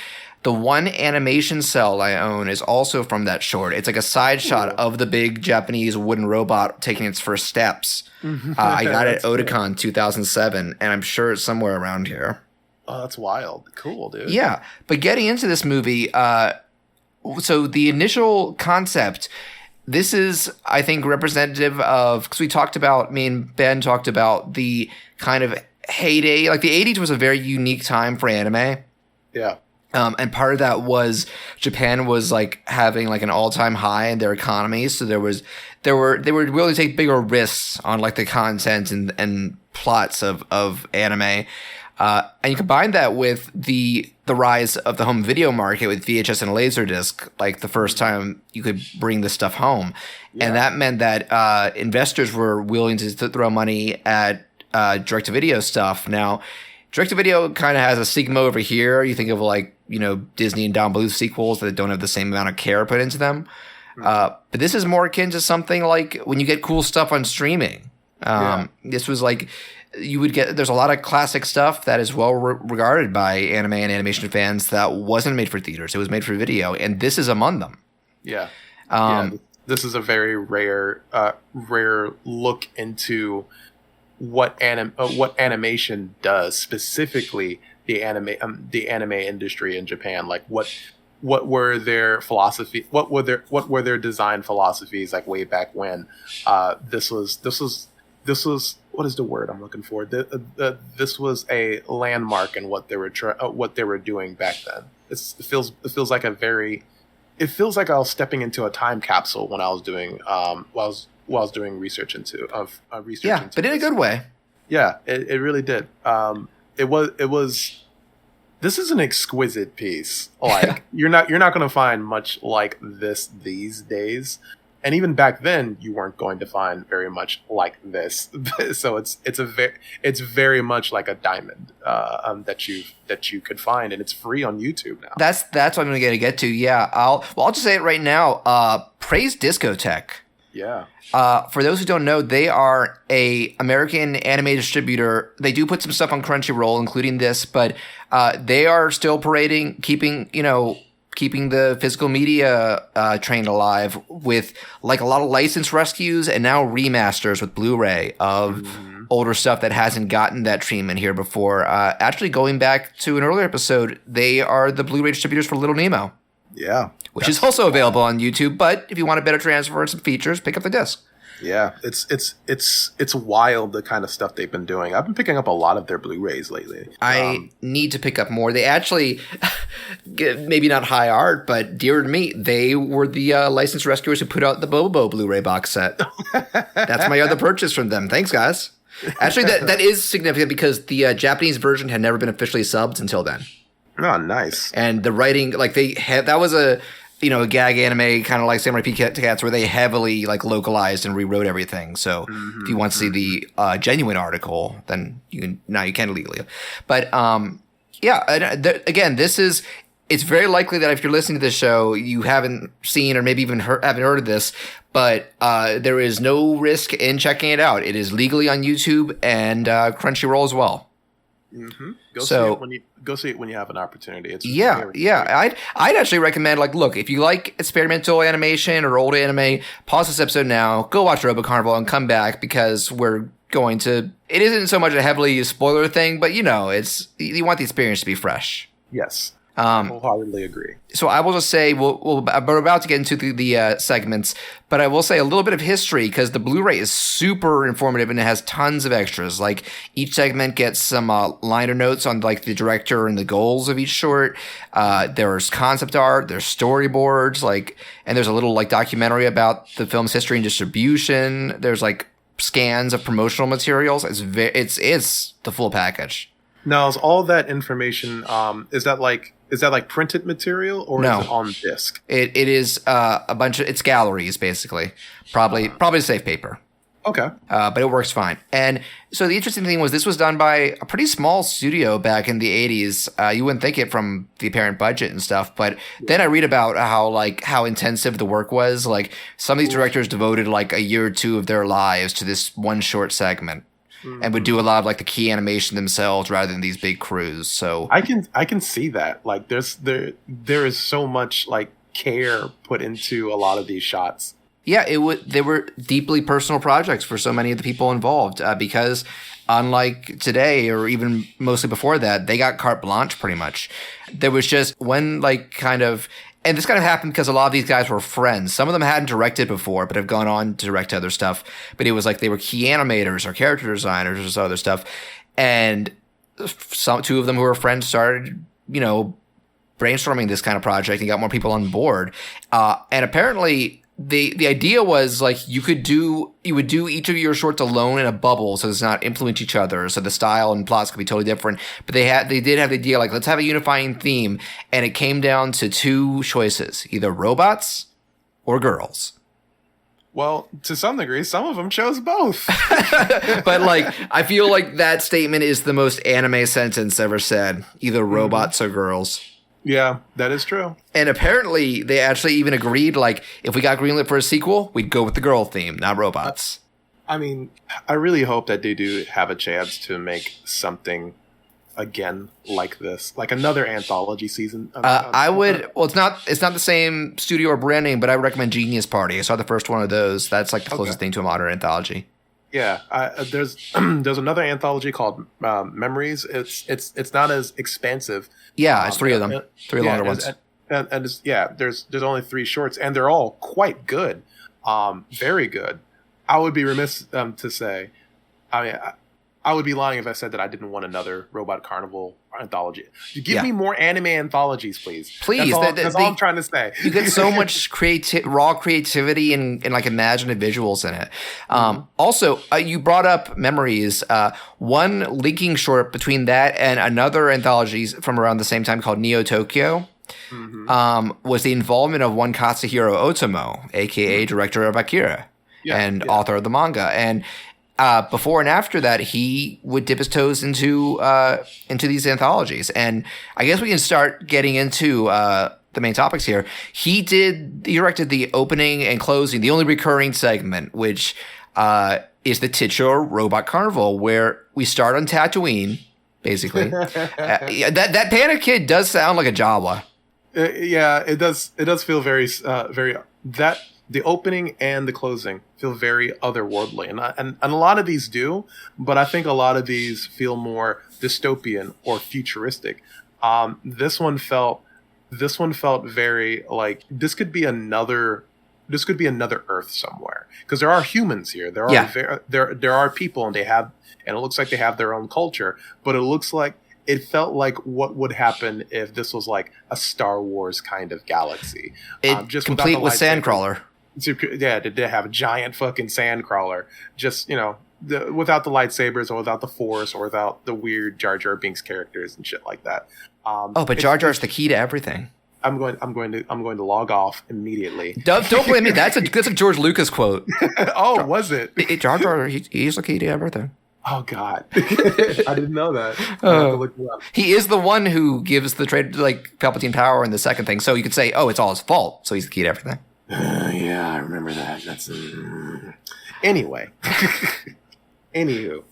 A: The one animation cell I own is also from that short. It's like a side shot of the big Japanese wooden robot taking its first steps. I got it at Otakon 2007, and I'm sure it's somewhere around here.
B: Oh, that's wild. Cool, dude.
A: Yeah. But getting into this movie, so the initial concept, this is, I think, representative of, because me and Ben talked about the kind of heyday. Like the 80s was a very unique time for anime.
B: Yeah.
A: And part of that was Japan was like having like an all-time high in their economy, so they were willing to take bigger risks on like the content and plots of anime. And you combine that with the rise of the home video market with VHS and Laserdisc, like the first time you could bring this stuff home, and that meant that investors were willing to throw money at direct-to-video stuff. Now, direct-to-video kind of has a stigma over here. You think of like, Disney and Don Bluth sequels that don't have the same amount of care put into them. But this is more akin to something like when you get cool stuff on streaming. This was like, there's a lot of classic stuff that is well regarded by anime and animation fans that wasn't made for theaters. It was made for video, and this is among them.
B: Yeah. This is a very rare look into what animation does, specifically the anime industry in Japan. Like what were their philosophy? What were their design philosophies like way back when? This was what is the word I'm looking for? This was a landmark in what they were doing back then. It feels like I was stepping into a time capsule when I was doing while I was doing research into
A: but in a good way.
B: Yeah, it really did. It was. This is an exquisite piece. Like you're not going to find much like this these days, and even back then you weren't going to find very much like this. So it's very much like a diamond that you could find, and it's free on YouTube now.
A: That's what I'm going to get to. Yeah, I'll just say it right now. Praise Discotech.
B: Yeah.
A: For those who don't know, they are a American anime distributor. They do put some stuff on Crunchyroll, including this, but they are still keeping, keeping the physical media train alive with like a lot of licensed rescues and now remasters with Blu-ray of older stuff that hasn't gotten that treatment here before. Actually, going back to an earlier episode, they are the Blu-ray distributors for Little Nemo.
B: Yeah.
A: Which is also available on YouTube, but if you want a better transfer and some features, pick up the disc.
B: Yeah, it's wild the kind of stuff they've been doing. I've been picking up a lot of their Blu-rays lately.
A: I need to pick up more. They actually, maybe not high art, but dear to me, they were the licensed rescuers who put out the Bobo Blu-ray box set. That's my other purchase from them. Thanks, guys. Actually, that is significant because the Japanese version had never been officially subbed until then.
B: Oh, nice.
A: And the writing, like that was a gag anime kind of like Samurai P. Cats where they heavily like localized and rewrote everything. So if you want to see the genuine article, then you can legally. But again, it's very likely that if you're listening to this show, you haven't seen or maybe even haven't heard of this, but there is no risk in checking it out. It is legally on YouTube and Crunchyroll as well.
B: Mm-hmm. Go see it when you have an opportunity.
A: I'd actually recommend, like, look, if you like experimental animation or old anime, pause this episode now, go watch Robot Carnival and come back because we're going to. It isn't so much a heavily spoiler thing, but you want the experience to be fresh.
B: Yes. I wholeheartedly agree.
A: So I will just say we're about to get into the segments, but I will say a little bit of history because the Blu-ray is super informative and it has tons of extras. Like each segment gets some liner notes on like the director and the goals of each short. There's concept art, there's storyboards, and there's a little like documentary about the film's history and distribution. There's like scans of promotional materials. It's the full package.
B: Now, is all that information is that like printed material or is it on disc?
A: It is a bunch of it's galleries basically, probably safe paper.
B: Okay,
A: but it works fine. And so the interesting thing was this was done by a pretty small studio back in the 80s. You wouldn't think it from the apparent budget and stuff, but then I read about how intensive the work was. Like some of these directors devoted like a year or two of their lives to this one short segment. And would do a lot of like the key animation themselves rather than these big crews. So
B: I can see that. Like there is so much like care put into a lot of these shots.
A: Yeah, they were deeply personal projects for so many of the people involved because unlike today or even mostly before that, they got carte blanche pretty much. There was just one like kind of. And this kind of happened because a lot of these guys were friends. Some of them hadn't directed before, but have gone on to direct other stuff. But it was like they were key animators or character designers or some other stuff. And two of them who were friends started, brainstorming this kind of project and got more people on board. And apparently the idea was like you would do each of your shorts alone in a bubble so it's not influence each other, so the style and plots could be totally different. But they did have the idea like let's have a unifying theme, and it came down to two choices: either robots or girls.
B: Well, to some degree, some of them chose both.
A: But like I feel like that statement is the most anime sentence ever said: either robots or girls.
B: Yeah, that is true.
A: And apparently, they actually even agreed, like, if we got greenlit for a sequel, we'd go with the girl theme, not robots.
B: I mean, I really hope that they do have a chance to make something again like this, like another anthology season.
A: I would. Well, it's not the same studio or brand name, but I would recommend Genius Party. I saw the first one of those. That's like the closest thing to a modern anthology.
B: Yeah, there's another anthology called Memories. It's not as expansive.
A: Yeah, it's three of them, three longer ones.
B: And there's only 3 shorts, and they're all quite good, very good. I would be remiss to say, I would be lying if I said that I didn't want another Robot Carnival anthology. Give me more anime anthologies, please.
A: Please.
B: That's all I'm trying to say.
A: You get so much raw creativity and like imaginative visuals in it. Also, you brought up Memories. One linking short between that and another anthology from around the same time called Neo Tokyo was the involvement of one Katsuhiro Otomo, a.k.a. director of Akira and author of the manga. And before and after that, he would dip his toes into these anthologies. And I guess we can start getting into the main topics here. He directed the opening and closing, the only recurring segment, which is the titular Robot Carnival, where we start on Tatooine, basically. That Panda Kid does sound like a Jawa.
B: Yeah, it does. It does feel very, very that the opening and the closing feel very otherworldly, and a lot of these do, but I think a lot of these feel more dystopian or futuristic. This one felt very like this could be another Earth somewhere, because there are humans here. There are people, and it looks like they have their own culture, but it felt like what would happen if this was like a Star Wars kind of galaxy.
A: Just complete with Sandcrawler.
B: Yeah, did they have a giant fucking Sandcrawler? Just, without the lightsabers or without the Force or without the weird Jar Jar Binks characters and shit like that.
A: But Jar Jar's the key to everything.
B: I'm going to log off immediately.
A: Don't blame me. That's a George Lucas quote.
B: Oh, was it?
A: Jar Jar, he's the key to everything.
B: Oh God, I didn't know that. Look it up.
A: He is the one who gives the trade like Palpatine power in the second thing. So you could say, oh, it's all his fault. So he's the key to everything.
B: Yeah, I remember that. That's anyway. Anywho,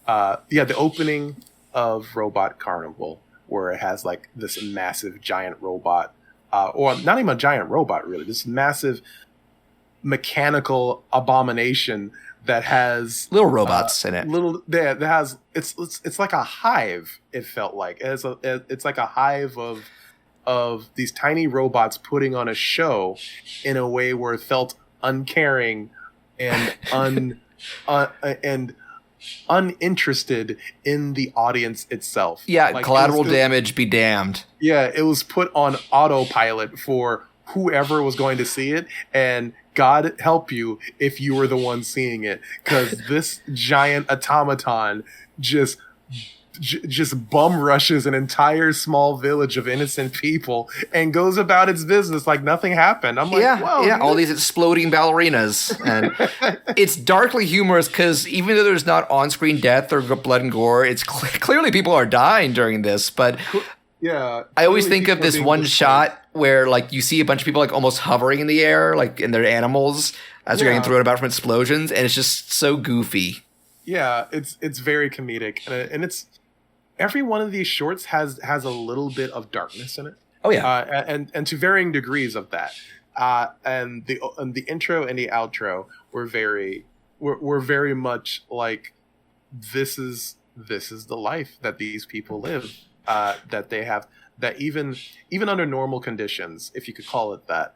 B: the opening of Robot Carnival, where it has like this massive giant robot, or not even a giant robot, really, this massive mechanical abomination that has
A: little robots in it.
B: That has it's like a hive. It felt like it's like a hive of these tiny robots putting on a show in a way where it felt uncaring and and uninterested in the audience itself.
A: Yeah,
B: like
A: collateral damage be damned.
B: Yeah, it was put on autopilot for whoever was going to see it, and God help you if you were the one seeing it, because this giant automaton just bum rushes an entire small village of innocent people and goes about its business like nothing happened. I'm like, whoa,
A: all these exploding ballerinas, and it's darkly humorous because even though there's not on-screen death or blood and gore, it's clearly people are dying during this. But
B: yeah,
A: I always think of this one shot where like you see a bunch of people like almost hovering in the air, like in their animals as they're getting thrown about from explosions, and it's just so goofy.
B: Yeah, it's very comedic, and it's every one of these shorts has a little bit of darkness in it.
A: Oh yeah,
B: and to varying degrees of that. And the intro and the outro were very much like this is the life that these people live. That they have, that even under normal conditions, if you could call it that,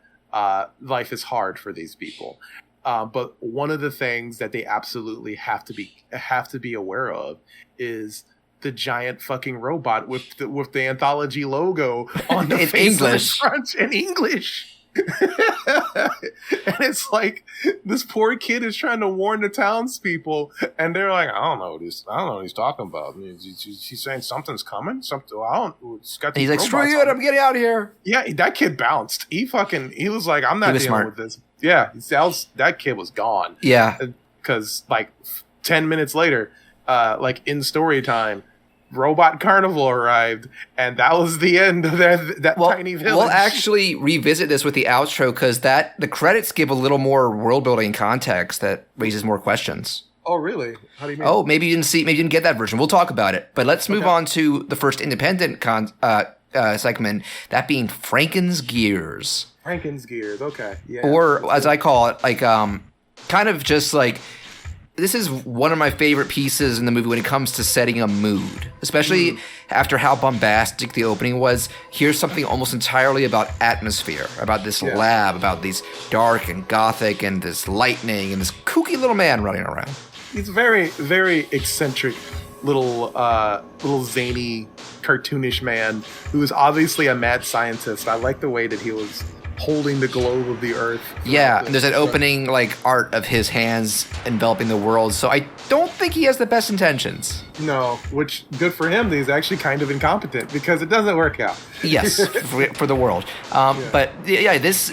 B: life is hard for these people. But one of the things that they absolutely have to be aware of is the giant fucking robot with the anthology logo on the face of the front in English. And it's like this poor kid is trying to warn the townspeople, and they're like, I don't know what he's talking about. He's saying something's coming.
A: He's like, screw you, I'm getting out of here.
B: Yeah, that kid bounced. He was like, I'm not dealing with this. Yeah, that kid was gone.
A: Yeah,
B: because like 10 minutes later, like in story time, Robot Carnival arrived, and that was the end of that tiny village.
A: We'll actually revisit this with the outro because the credits give a little more world building context that raises more questions.
B: Oh, really? How do you mean?
A: Oh, maybe you didn't get that version. We'll talk about it. But let's move on to the first independent segment, that being Franken's Gears.
B: Franken's Gears, okay. Yeah.
A: Or as I call it, like kind of just like, this is one of my favorite pieces in the movie when it comes to setting a mood, especially after how bombastic the opening was. Here's something almost entirely about atmosphere, about this lab, about these dark and gothic and this lightning and this kooky little man running around.
B: He's very, very eccentric little zany, cartoonish man who is obviously a mad scientist. I like the way that he was holding the globe of the earth.
A: Yeah, and there's an opening like art of his hands enveloping the world, so I don't think he has the best intentions.
B: No, which good for him. He's actually kind of incompetent because it doesn't work out.
A: Yes, for the world. But yeah, this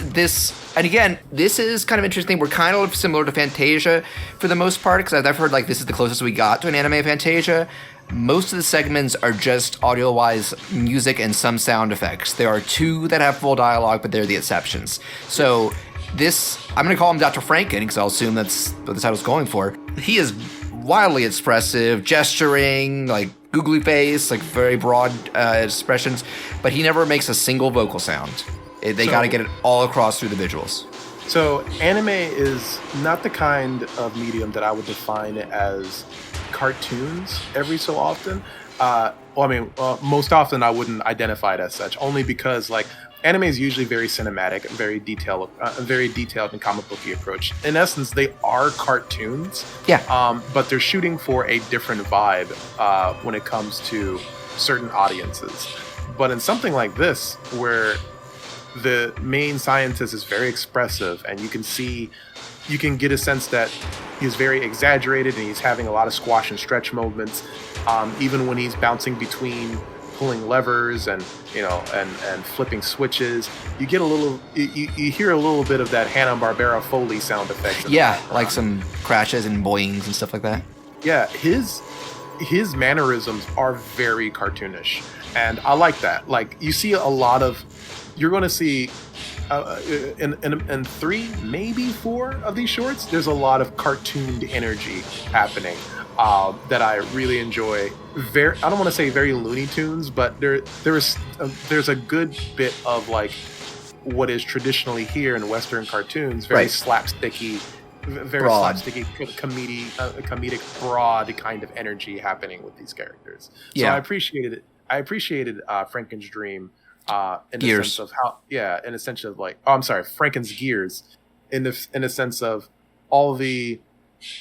A: and again, this is kind of interesting. We're kind of similar to Fantasia for the most part, because I've heard like this is the closest we got to an anime Fantasia. Most of the segments are just audio-wise music and some sound effects. There are two that have full dialogue, but they're the exceptions. So this, I'm going to call him Dr. Franken, because I'll assume that's what the title's going for. He is wildly expressive, gesturing, like googly face, like very broad expressions, but he never makes a single vocal sound. They got to get it all across through the visuals.
B: So anime is not the kind of medium that I would define as cartoons every so often. Most often I wouldn't identify it as such, only because like anime is usually very cinematic, very detailed and comic booky approach. In essence, they are cartoons.
A: Yeah.
B: But they're shooting for a different vibe when it comes to certain audiences. But in something like this, where the main scientist is very expressive, and you can get a sense that he's very exaggerated and he's having a lot of squash and stretch movements, even when he's bouncing between pulling levers and flipping switches. You get you hear a little bit of that Hanna-Barbera Foley sound effect.
A: Yeah, like some crashes and boings and stuff like that.
B: Yeah, his mannerisms are very cartoonish, and I like that. Like, you see a lot of, you're going to see in 3, maybe 4 of these shorts, there's a lot of cartooned energy happening that I really enjoy. I don't want to say very Looney Tunes, but there's a good bit of like what is traditionally here in Western cartoons, very slapsticky, very
A: broad.
B: slapsticky, comedic, broad kind of energy happening with these characters. So
A: yeah.
B: I appreciated it. I appreciated Franken's Dream in
A: Gears.
B: the sense of how, in a sense of like, Franken's Gears, in a sense of all the,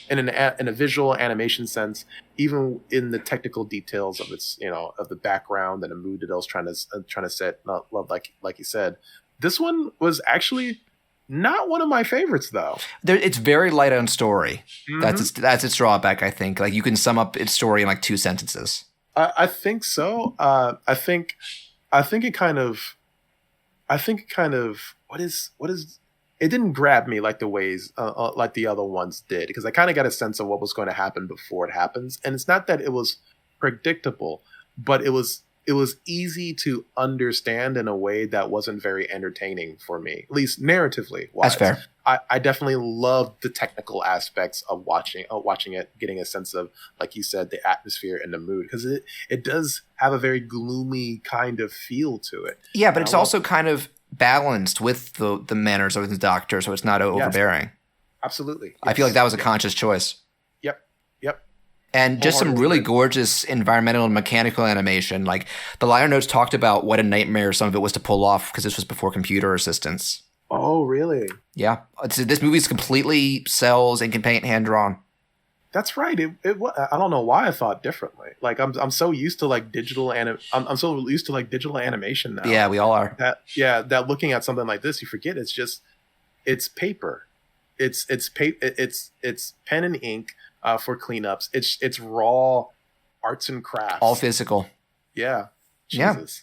B: in a visual animation sense, even in the technical details of its, of the background and the mood that I was trying to set, like you said. This one was actually not one of my favorites, though.
A: It's very light on story.
B: Mm-hmm.
A: That's its drawback, I think. Like, you can sum up its story in like 2 sentences.
B: I think so. I think it kind of what is it didn't grab me like the ways like the other ones did, because I kind of got a sense of what was going to happen before it happens. And it's not that it was predictable, but it was easy to understand in a way that wasn't very entertaining for me, at least narratively wise.
A: That's fair.
B: I definitely loved the technical aspects of watching it, getting a sense of, like you said, the atmosphere and the mood, because it does have a very gloomy kind of feel to it.
A: Yeah, but it's also kind of balanced with the manners of the Doctor, so it's not overbearing.
B: Yes, absolutely.
A: I feel like that was a conscious choice.
B: Yep.
A: And just some really gorgeous environmental and mechanical animation. Like, the liner notes talked about what a nightmare some of it was to pull off, because this was before computer assistance.
B: Oh, really?
A: Yeah. This movie's completely cells and can paint hand drawn.
B: That's right. I don't know why I thought differently. Like, I'm so used to like digital I'm so used to like digital animation now.
A: Yeah, we all are.
B: That looking at something like this, you forget it's paper. It's pen and ink for cleanups. It's raw arts and crafts.
A: All physical.
B: Yeah. Jesus.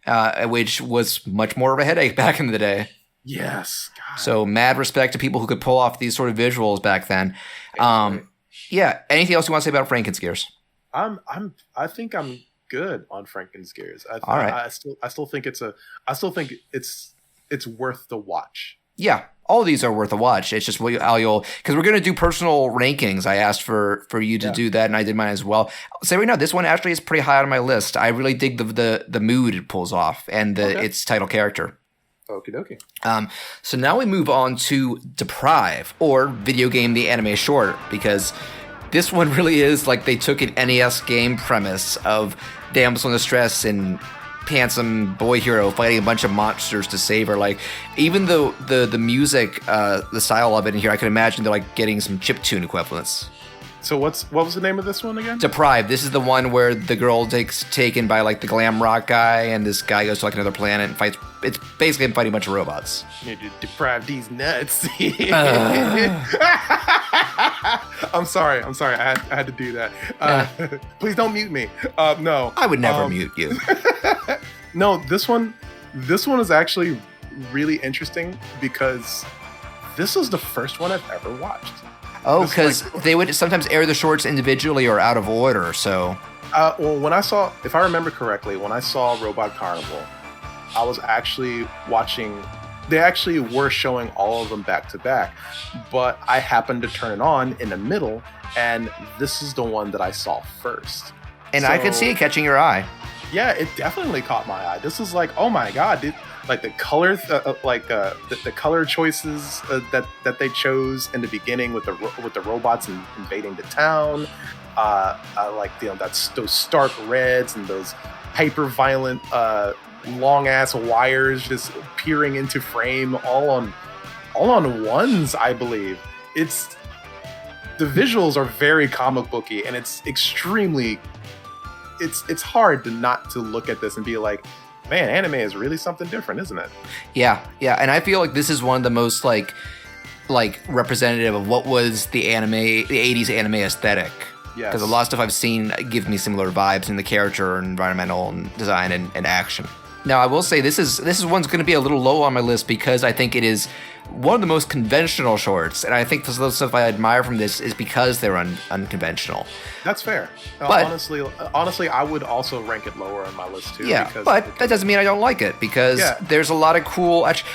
A: Yeah. Which was much more of a headache back in the day.
B: Yes. God.
A: So mad respect to people who could pull off these sort of visuals back then. Yeah. Anything else you want to say about Franken's Gears?
B: I think I'm good on Franken's Gears.
A: All right.
B: I still think it's worth the watch.
A: Yeah. All of these are worth a watch. It's just how you'll, because we're going to do personal rankings. I asked for you to do that, and I did mine as well. I'll say right now, this one actually is pretty high on my list. I really dig the mood it pulls off and its title character.
B: Okie dokie.
A: So now we move on to Deprive, or Video Game the Anime Short, because this one really is like they took an NES game premise of damsel in distress and handsome boy hero fighting a bunch of monsters to save her. Like, even though the music, the style of it in here, I could imagine they're like getting some chiptune equivalents.
B: So what was the name of this one again?
A: Deprive. This is the one where the girl takes taken by like the glam rock guy, and this guy goes to like another planet and fights. It's basically fighting a bunch of robots.
B: You need to deprive these nuts. I'm sorry. I had to do that. Please don't mute me. No.
A: I would never mute you.
B: No, this one is actually really interesting because this was the first one I've ever watched.
A: Oh, because they would sometimes air the shorts individually or out of order, so...
B: Well, when I saw, if I remember correctly, when I saw Robot Carnival, I was actually watching... They actually were showing all of them back to back, but I happened to turn it on in the middle, and this is the one that I saw first.
A: And I could see it catching your eye.
B: Yeah, it definitely caught my eye. This was like, oh my god, like the color, the color choices that they chose in the beginning with the robots invading the town, like that's those stark reds and those hyper violent long ass wires just peering into frame, all on ones. I believe the visuals are very comic booky, and it's extremely. It's hard to not to look at this and be like, man, anime is really something different, isn't it?
A: Yeah, and I feel like this is one of the most like representative of what was the 80s anime aesthetic.
B: Yes.
A: Because a lot of stuff I've seen gives me similar vibes in the character, and environmental, and design, and action. Now, I will say this is one's going to be a little low on my list because I think it is one of the most conventional shorts, and I think the stuff I admire from this is because they're unconventional.
B: That's fair.
A: But
B: honestly, I would also rank it lower on my list too.
A: Yeah, but that doesn't mean I don't like it, because there's a lot of cool. Actually,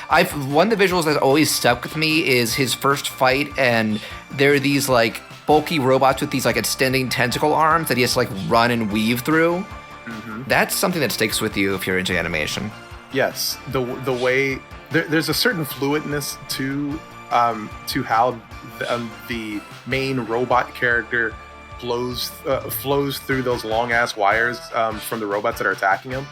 A: one of the visuals that's always stuck with me is his first fight, and there are these like bulky robots with these like extending tentacle arms that he has to like run and weave through. Mm-hmm. That's something that sticks with you if you're into animation.
B: Yes, the way there's a certain fluidness to how the main robot character flows through those long ass wires from the robots that are attacking him.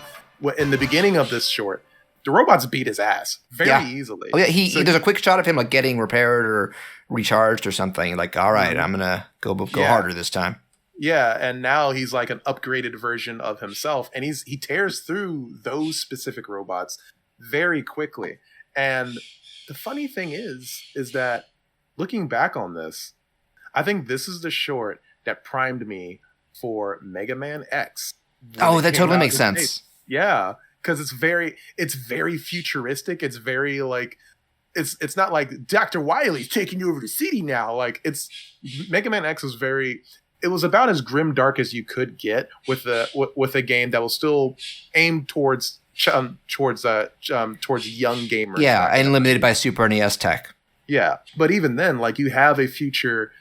B: In the beginning of this short, the robots beat his ass very easily.
A: Oh yeah, there's a quick shot of him like getting repaired or recharged or something. Like, all right, I'm gonna go harder this time.
B: Yeah, and now he's like an upgraded version of himself, and he tears through those specific robots very quickly. And the funny thing is that looking back on this, I think this is the short that primed me for Mega Man X.
A: Oh, that totally makes sense.
B: States. Yeah, because it's very futuristic. It's very like it's not like Dr. Wily's taking you over to city now. Like Mega Man X was very. It was about as grim dark as you could get with a game that was still aimed towards young gamers.
A: Yeah, and limited by Super NES tech.
B: Yeah, but even then, like you have a future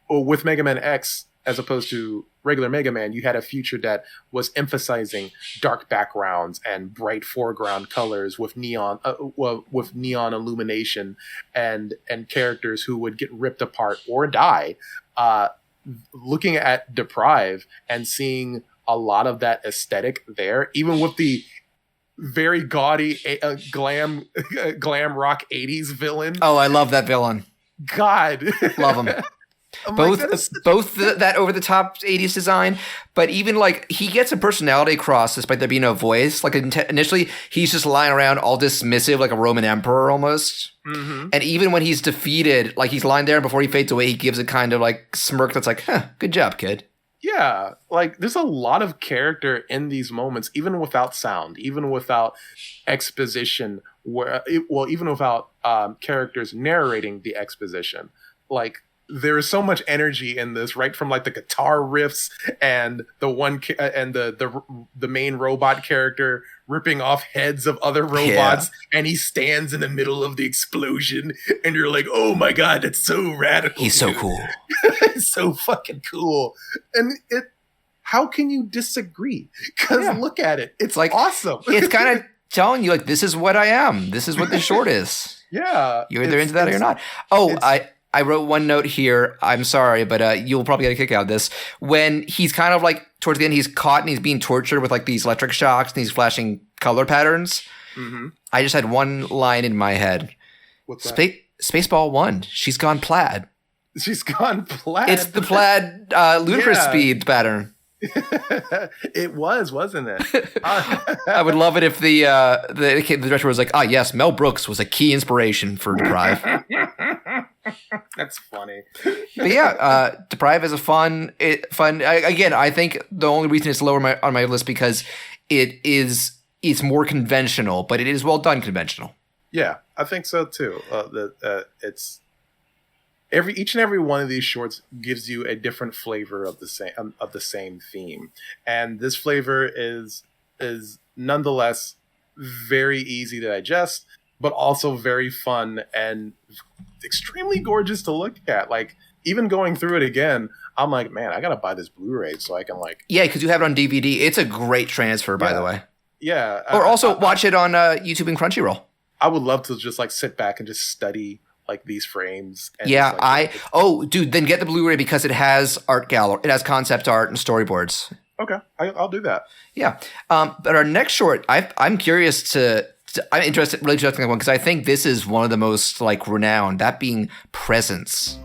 B: with Mega Man X as opposed to regular Mega Man. You had a future that was emphasizing dark backgrounds and bright foreground colors with neon illumination and characters who would get ripped apart or die. Looking at Deprive and seeing a lot of that aesthetic there, even with the very gaudy glam rock 80s villain.
A: Oh, I love that villain.
B: God.
A: Love him. Both that over the top 80s design, but even like he gets a personality across despite there being no voice. Like initially he's just lying around all dismissive like a Roman emperor almost. Mm-hmm. And even when he's defeated, like he's lying there and before he fades away, he gives a kind of like smirk that's like, good job, kid.
B: Yeah, like there's a lot of character in these moments, even without sound, even without exposition, even without characters narrating the exposition. Like there is so much energy in this, right from like the guitar riffs and the main robot character ripping off heads of other robots, and he stands in the middle of the explosion, and you're like, oh my god, that's so radical.
A: He's so cool.
B: It's so fucking cool. And how can you disagree? Because look at it. It's like awesome.
A: It's kind of telling you like, this is what I am. This is what this short is.
B: Yeah.
A: You're either into that or you're not. Oh, I wrote one note here. I'm sorry, but you'll probably get a kick out of this. When he's kind of like towards the end, he's caught and he's being tortured with like these electric shocks and these flashing color patterns. Mm-hmm. I just had one line in my head.
B: What's that?
A: Spaceball 1. She's gone plaid.
B: She's gone plaid.
A: It's the plaid ludicrous speed pattern.
B: It wasn't it?
A: I would love it if the director was like, yes, Mel Brooks was a key inspiration for Deprive.
B: That's funny.
A: But yeah, Deprive is a fun. I think the only reason it's lower on my list because it's more conventional, but it is well done conventional.
B: Yeah, I think so too. It's each and every one of these shorts gives you a different flavor of the same theme, and this flavor is nonetheless very easy to digest, but also very fun and extremely gorgeous to look at. Like even going through it again, I'm like, man, I gotta buy this Blu-ray so I can like.
A: Yeah, because you have it on DVD. It's a great transfer, by the way.
B: Yeah.
A: Or also watch it on YouTube and Crunchyroll.
B: I would love to just like sit back and just study like these frames. And
A: Yeah,
B: just, like,
A: dude, then get the Blu-ray because it has art gallery. It has concept art and storyboards.
B: Okay, I'll do that.
A: Yeah, but our next short, I'm curious to I'm interested, really interested in that one because I think this is one of the most like renowned. That being Presence.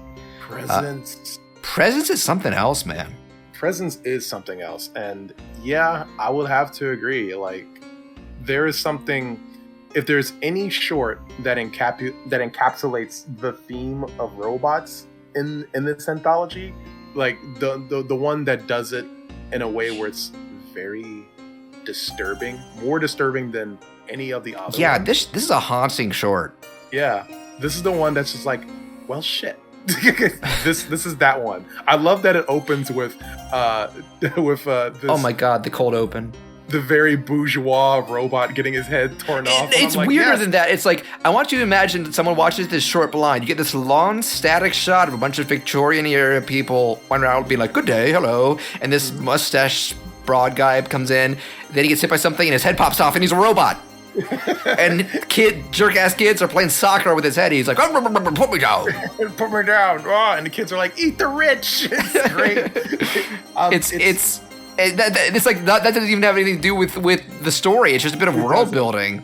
A: Presence is something else, man.
B: Presence is something else, and yeah, I would have to agree. Like, there is something. If there's any short that encapsulates the theme of robots in this anthology, like the one that does it in a way where it's very disturbing, more disturbing than any of the other.
A: Yeah,
B: ones.
A: this is a haunting short.
B: Yeah, this is the one that's just like, well, shit. this is that one. I love that it opens with this,
A: oh my god, the cold open.
B: The very bourgeois robot getting his head torn off.
A: It's like, weirder than that. It's like, I want you to imagine that someone watches this short blind. You get this long static shot of a bunch of Victorian era people wandering around being like, good day, hello. And this mustache broad guy comes in. Then he gets hit by something and his head pops off and he's a robot. And jerk-ass kids are playing soccer with his head. He's like, put me down.
B: Put me down. Oh, and the kids are like, eat the rich. It's great.
A: It's like that doesn't even have anything to do with the story. It's just a bit of world building.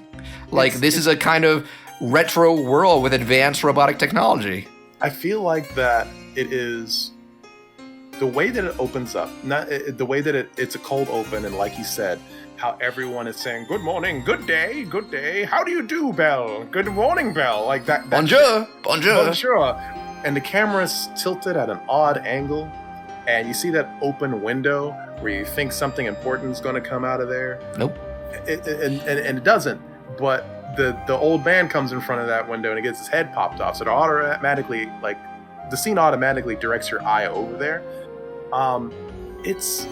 A: Like, this is a kind of retro world with advanced robotic technology.
B: I feel like that it is the way that it opens up, not the way that it's a cold open, and like you said, how everyone is saying, good morning, good day, how do you do, Belle? Good morning, Belle. Like that.
A: Bonjour.
B: And the camera's tilted at an odd angle, and you see that open window where you think something important is going to come out of there.
A: Nope.
B: And it doesn't. But the old man comes in front of that window and he gets his head popped off. So it automatically, like, the scene automatically directs your eye over there. It's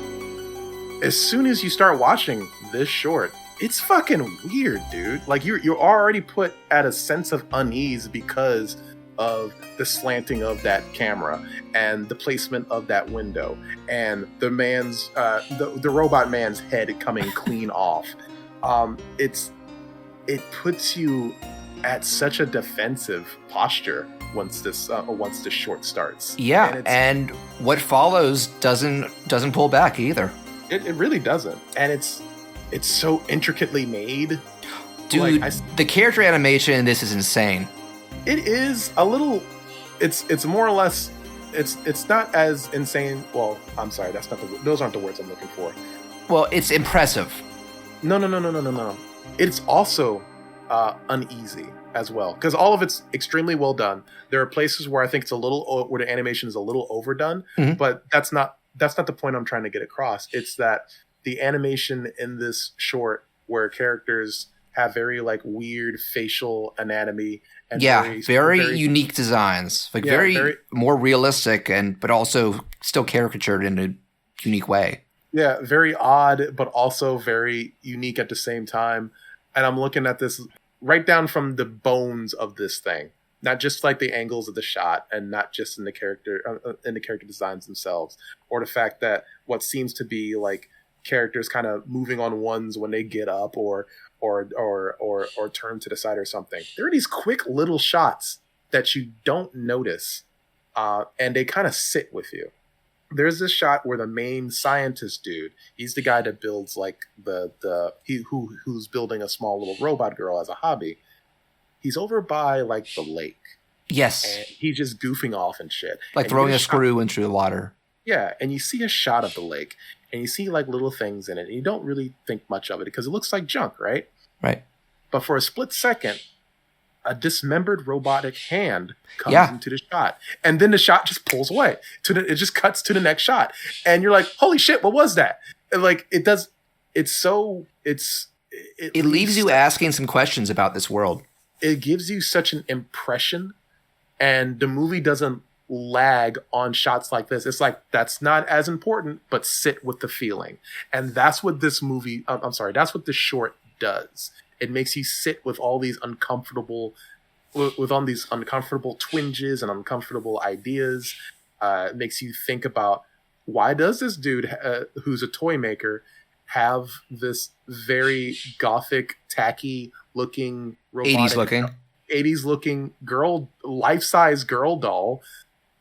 B: as soon as you start watching this short, it's fucking weird, dude. Like, you're already put at a sense of unease because of the slanting of that camera and the placement of that window and the man's the robot man's head coming clean off. It puts you at such a defensive posture once this short starts.
A: Yeah, and what follows doesn't pull back either.
B: It really doesn't, and it's so intricately made.
A: Dude, the character animation in this is insane.
B: It is a little. It's more or less. It's not as insane. Well, I'm sorry. That's not those aren't the words I'm looking for.
A: Well, it's impressive.
B: No. It's also uneasy as well, because all of it's extremely well done. There are places where I think where the animation is a little overdone, but that's not the point I'm trying to get across. It's that the animation in this short, where characters have very like weird facial anatomy and very
A: unique designs, like very more realistic but also still caricatured in a unique way.
B: Yeah, very odd, but also very unique at the same time. And I'm looking at this right down from the bones of this thing, not just like the angles of the shot, and not just in the character designs themselves, or the fact that what seems to be like characters kind of moving on ones when they get up or turn to the side or something. There are these quick little shots that you don't notice, and they kind of sit with you. There's this shot where the main scientist dude, he's the guy that builds like who's building a small little robot girl as a hobby. He's over by like the lake.
A: Yes.
B: And he's just goofing off and shit.
A: Like throwing a screw into the water.
B: Yeah, and you see a shot of the lake, and you see like little things in it, and you don't really think much of it because it looks like junk, right?
A: Right.
B: But for a split second, a dismembered robotic hand comes into the shot, and then the shot just pulls away. It just cuts to the next shot, and you're like, "Holy shit, what was that?" And like it does. It
A: leaves you asking some questions about this world.
B: It gives you such an impression, and the movie doesn't lag on shots like this. It's like, that's not as important, but sit with the feeling, and that's what this movie. That's what this short does. It makes you sit with all these uncomfortable twinges and uncomfortable ideas, makes you think about, why does this dude who's a toy maker have this very gothic, tacky looking, robotic, 80s looking girl, life-size girl doll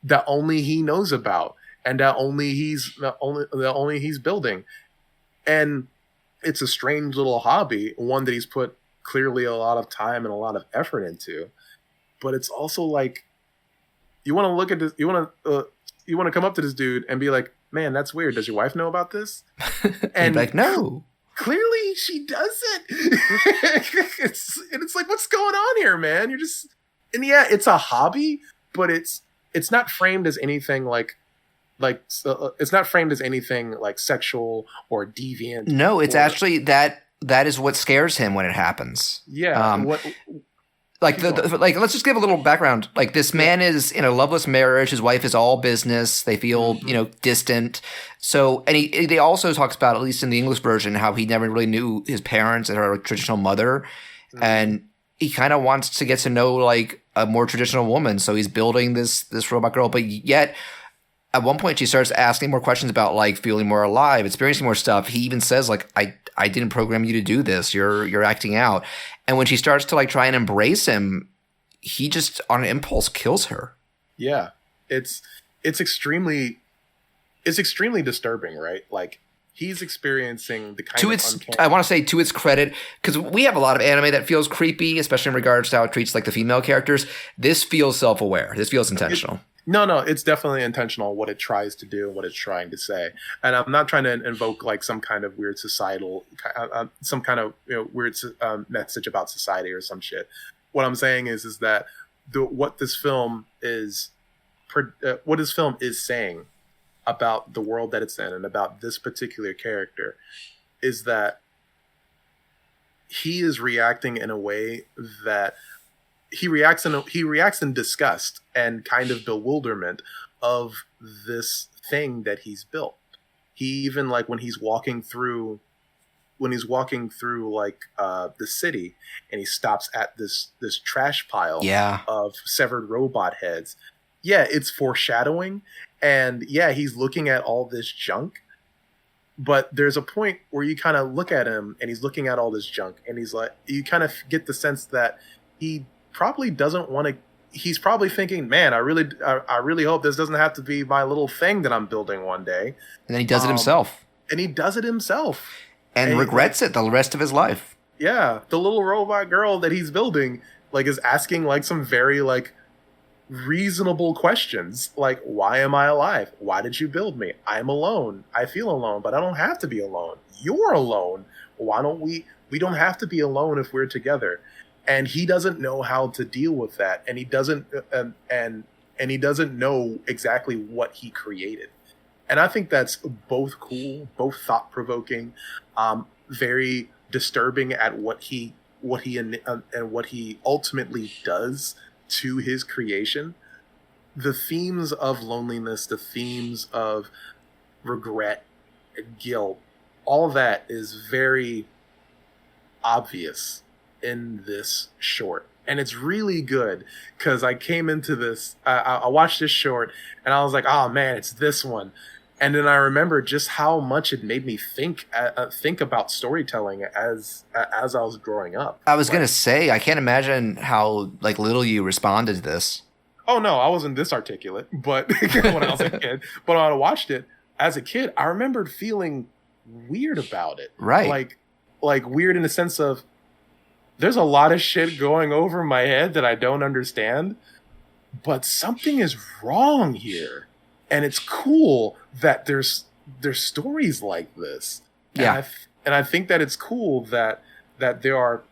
B: that only he knows about and that only he's building. And it's a strange little hobby, one that he's put clearly a lot of time and a lot of effort into. But it's also like, you want to look at this, you want to come up to this dude and be like, man, that's weird. Does your wife know about this? And
A: like, no.
B: Clearly she doesn't. It's like, what's going on here, man? You're just, and yeah, it's a hobby, but it's not framed as anything like it's not framed as anything like sexual or deviant.
A: No, it's actually that is what scares him when it happens.
B: Yeah.
A: Like let's just give a little background. Like, this man is in a loveless marriage. His wife is all business. They feel, distant. So, and he also talks about, at least in the English version, how he never really knew his parents and her traditional mother. And he kind of wants to get to know like a more traditional woman. So he's building this robot girl, but yet at one point she starts asking more questions about like feeling more alive, experiencing more stuff. He even says like, I didn't program you to do this. You're acting out. And when she starts to like try and embrace him, he just on an impulse kills her.
B: Yeah. It's extremely disturbing, right? Like, he's experiencing the kind of uncanny.
A: I want to say, to its credit, because we have a lot of anime that feels creepy, especially in regards to how it treats like the female characters. This feels self-aware. This feels intentional.
B: No, it's definitely intentional what it tries to do and what it's trying to say. And I'm not trying to invoke like some kind of weird societal, some kind of weird message about society or some shit. What I'm saying is that what this film is saying about the world that it's in and about this particular character is that he is reacting in a way that he reacts in disgust and kind of bewilderment of this thing that he's built. He even, like, when he's walking through like the city and he stops at this trash pile of severed robot heads. Yeah, it's foreshadowing, and yeah, he's looking at all this junk. But there's a point where you kind of look at him and he's looking at all this junk and he's like, you kind of get the sense that he probably doesn't want to. He's probably thinking, man, I really hope this doesn't have to be my little thing that I'm building one day.
A: And then he does it himself. And regrets it the rest of his life.
B: Yeah, the little robot girl that he's building like is asking like some very like reasonable questions, like, why am I alive? Why did you build me? I'm alone. I feel alone, but I don't have to be alone. You're alone. Why don't we don't have to be alone if we're together. And he doesn't know how to deal with that, and he doesn't and he doesn't know exactly what he created. And I think that's both cool, both thought-provoking, very disturbing at what he ultimately does to his creation. The themes of loneliness, the themes of regret and guilt, all of that is very obvious in this short. And it's really good because I came into this, I watched this short and I was like, oh man, it's this one. And then I remember just how much it made me think about storytelling as I was growing up.
A: I was gonna say, I can't imagine how like little you responded to this.
B: Oh no, I wasn't this articulate, but when I was a kid. But when I watched it as a kid, I remembered feeling weird about it.
A: Right.
B: Like weird in the sense of there's a lot of shit going over my head that I don't understand, but something is wrong here. And it's cool that there's stories like this.
A: Yeah.
B: And I think that it's cool that there are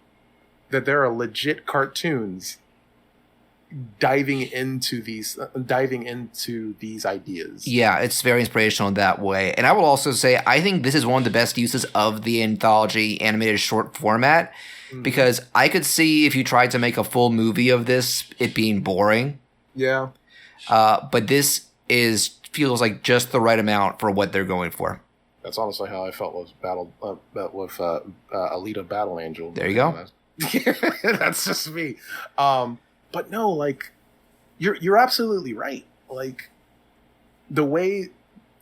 B: legit cartoons diving into these ideas.
A: Yeah, it's very inspirational in that way. And I will also say, I think this is one of the best uses of the anthology animated short format, because I could see if you tried to make a full movie of this, it being boring.
B: Yeah.
A: But this feels like just the right amount for what they're going for.
B: That's honestly how I felt with Alita Battle Angel.
A: There you go.
B: That's just me. But no, like you're absolutely right. Like the way,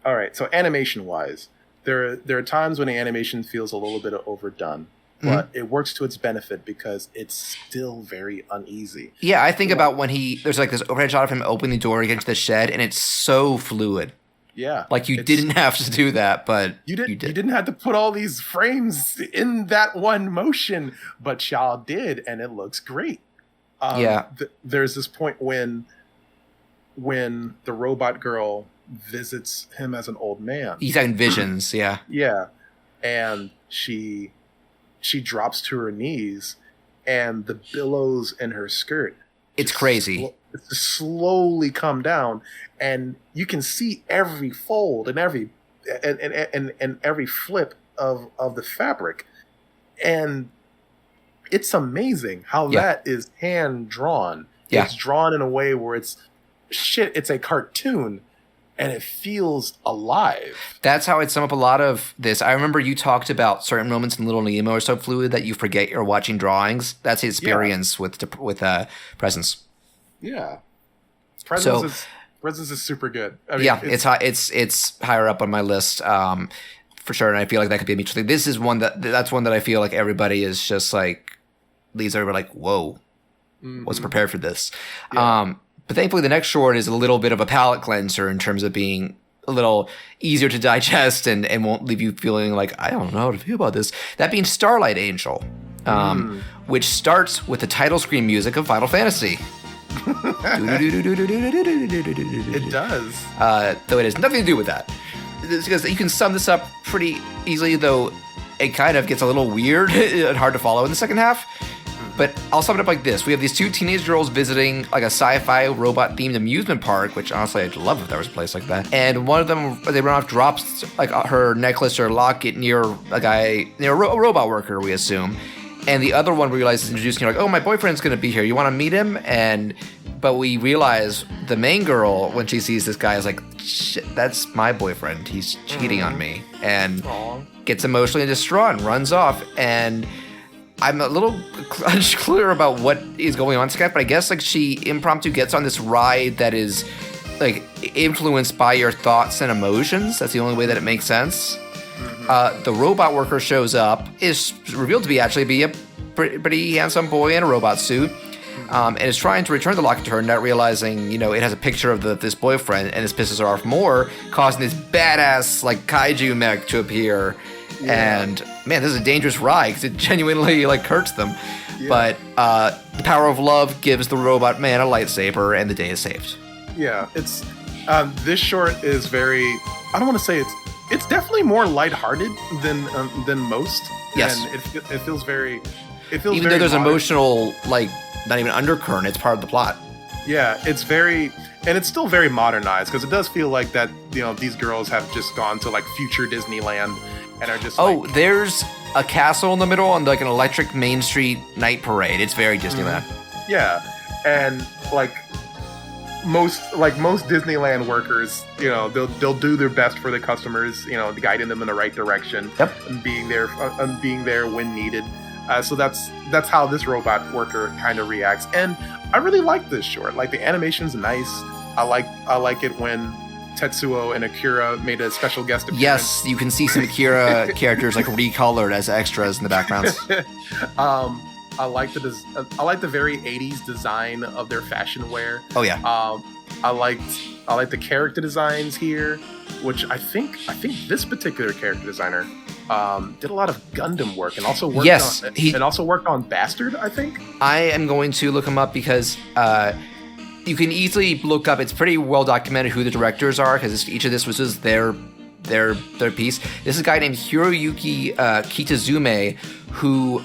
B: all right, so animation wise, there are times when the animation feels a little bit overdone, but it works to its benefit because it's still very uneasy.
A: Yeah, I think about when there's like this overhead shot of him opening the door to get into the shed, and it's so fluid.
B: Yeah.
A: Like you didn't have to do that, but
B: you didn't have to put all these frames in that one motion, but y'all did, and it looks great. There's this point when the robot girl visits him as an old man.
A: He's having visions, yeah.
B: Yeah. And she drops to her knees, and the billows in her skirt.
A: It's crazy.
B: Slowly come down, and you can see every fold and every flip of the fabric, and it's amazing how that is hand drawn.
A: Yeah.
B: It's drawn in a way where it's a cartoon, and it feels alive. That's
A: how I'd sum up a lot of this. I remember you talked about certain moments in Little Nemo are so fluid that you forget you're watching drawings. That's the experience with Presence.
B: Yeah, Presence is super good. I mean,
A: it's higher up on my list for sure, and I feel like that could be a mutual thing. This is one that's one that I feel like everybody is just like leaves everybody like, whoa, wasn't prepared for this. Yeah. But thankfully, the next short is a little bit of a palate cleanser in terms of being a little easier to digest and won't leave you feeling like, I don't know how to feel about this. That being Starlight Angel, which starts with the title screen music of Final Fantasy.
B: It does.
A: Though it has nothing to do with that. It's because you can sum this up pretty easily, though it kind of gets a little weird and hard to follow in the second half. But I'll sum it up like this. We have these two teenage girls visiting like a sci-fi robot-themed amusement park, which honestly I'd love if there was a place like that. And one of them, they run off, drops like her necklace or locket near a robot worker, we assume. And the other one realizes introducing her like, oh, my boyfriend's going to be here. You want to meet him? But we realize the main girl, when she sees this guy, is like, shit, that's my boyfriend. He's cheating on me. And gets emotionally distraught and runs off. And I'm a little unclear about what is going on, Scott, but I guess like she impromptu gets on this ride that is like influenced by your thoughts and emotions. That's the only way that it makes sense. The robot worker shows up, is revealed to be a pretty handsome boy in a robot suit, and is trying to return the locket to her, not realizing, it has a picture of this boyfriend, and this pisses her off more, causing this badass like kaiju mech to appear. Yeah. And man, this is a dangerous ride because it genuinely like hurts them. Yeah. But the power of love gives the robot man a lightsaber, and the day is saved.
B: Yeah, it's this short is very. I don't want to say it's definitely more lighthearted than most.
A: Yes,
B: and it feels very. It feels
A: even
B: very
A: though there's
B: modern.
A: Emotional like not even undercurrent. It's part of the plot.
B: Yeah, it's very. And it's still very modernized because it does feel like that. These girls have just gone to like future Disneyland. And are just
A: there's a castle in the middle and like an electric Main Street night parade. It's very Disneyland.
B: Yeah, and like most Disneyland workers, they'll do their best for the customers, guiding them in the right direction.
A: Yep.
B: And being there when needed. So that's how this robot worker kind of reacts. And I really like this short. Like the animation's nice. I like it when Tetsuo and Akira made a special guest appearance.
A: Yes, you can see some Akira characters like recolored as extras in the backgrounds.
B: I like the very 80s design of their fashion wear.
A: Oh yeah.
B: I like the character designs here, which I think this particular character designer did a lot of Gundam work and also worked on Bastard, I think.
A: I am going to look him up because you can easily look up. It's pretty well documented who the directors are because each of this was just their piece. This is a guy named Hiroyuki Kitazume who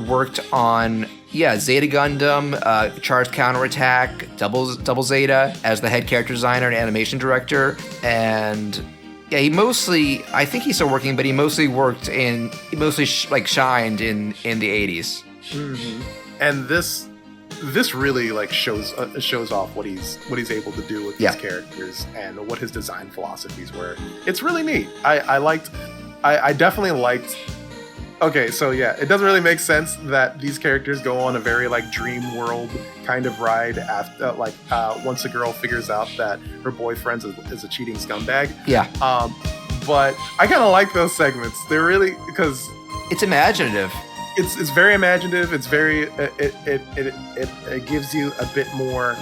A: worked on Zeta Gundam, Charged Counterattack, Double Zeta as the head character designer and animation director, and he mostly, I think he's still working, but he mostly shined in the 80s.
B: Mm-hmm. And this really like shows off what he's able to do with these characters and what his design philosophies were. It's really neat. I definitely liked Okay, so yeah, it doesn't really make sense that these characters go on a very like dream world kind of ride after once a girl figures out that her boyfriend is a cheating scumbag.
A: Yeah.
B: But I kind of like those segments. They're really because
A: It's imaginative.
B: it's very imaginative. It's very it gives you a bit more.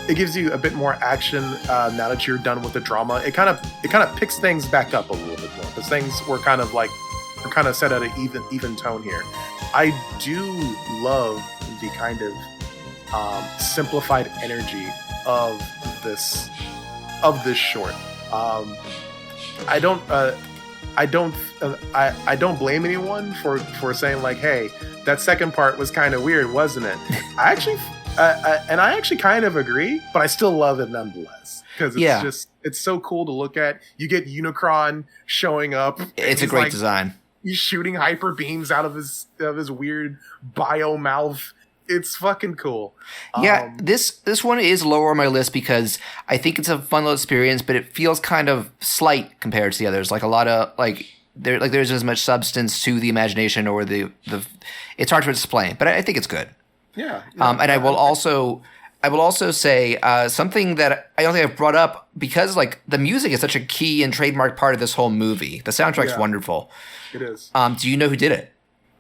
B: It gives you a bit more action now that you're done with the drama. It kind of picks things back up a little bit more because things were kind of set at an even tone here. I do love the kind of simplified energy of this short. I don't blame anyone for saying like, hey, that second part was kind of weird, wasn't it? I actually kind of agree, but I still love it nonetheless because it's so cool to look at. You get Unicron showing up.
A: It's a great design.
B: He's shooting hyper beams out of his weird bio mouth. It's fucking cool.
A: Yeah, this one is lower on my list because I think it's a fun little experience, but it feels kind of slight compared to the others. Like a lot of there's as much substance to the imagination or the it's hard to explain, but I think it's good.
B: Yeah.
A: And I will also say something that I don't think I've brought up because like the music is such a key and trademark part of this whole movie. The soundtrack's wonderful.
B: It is.
A: Do you know who did it?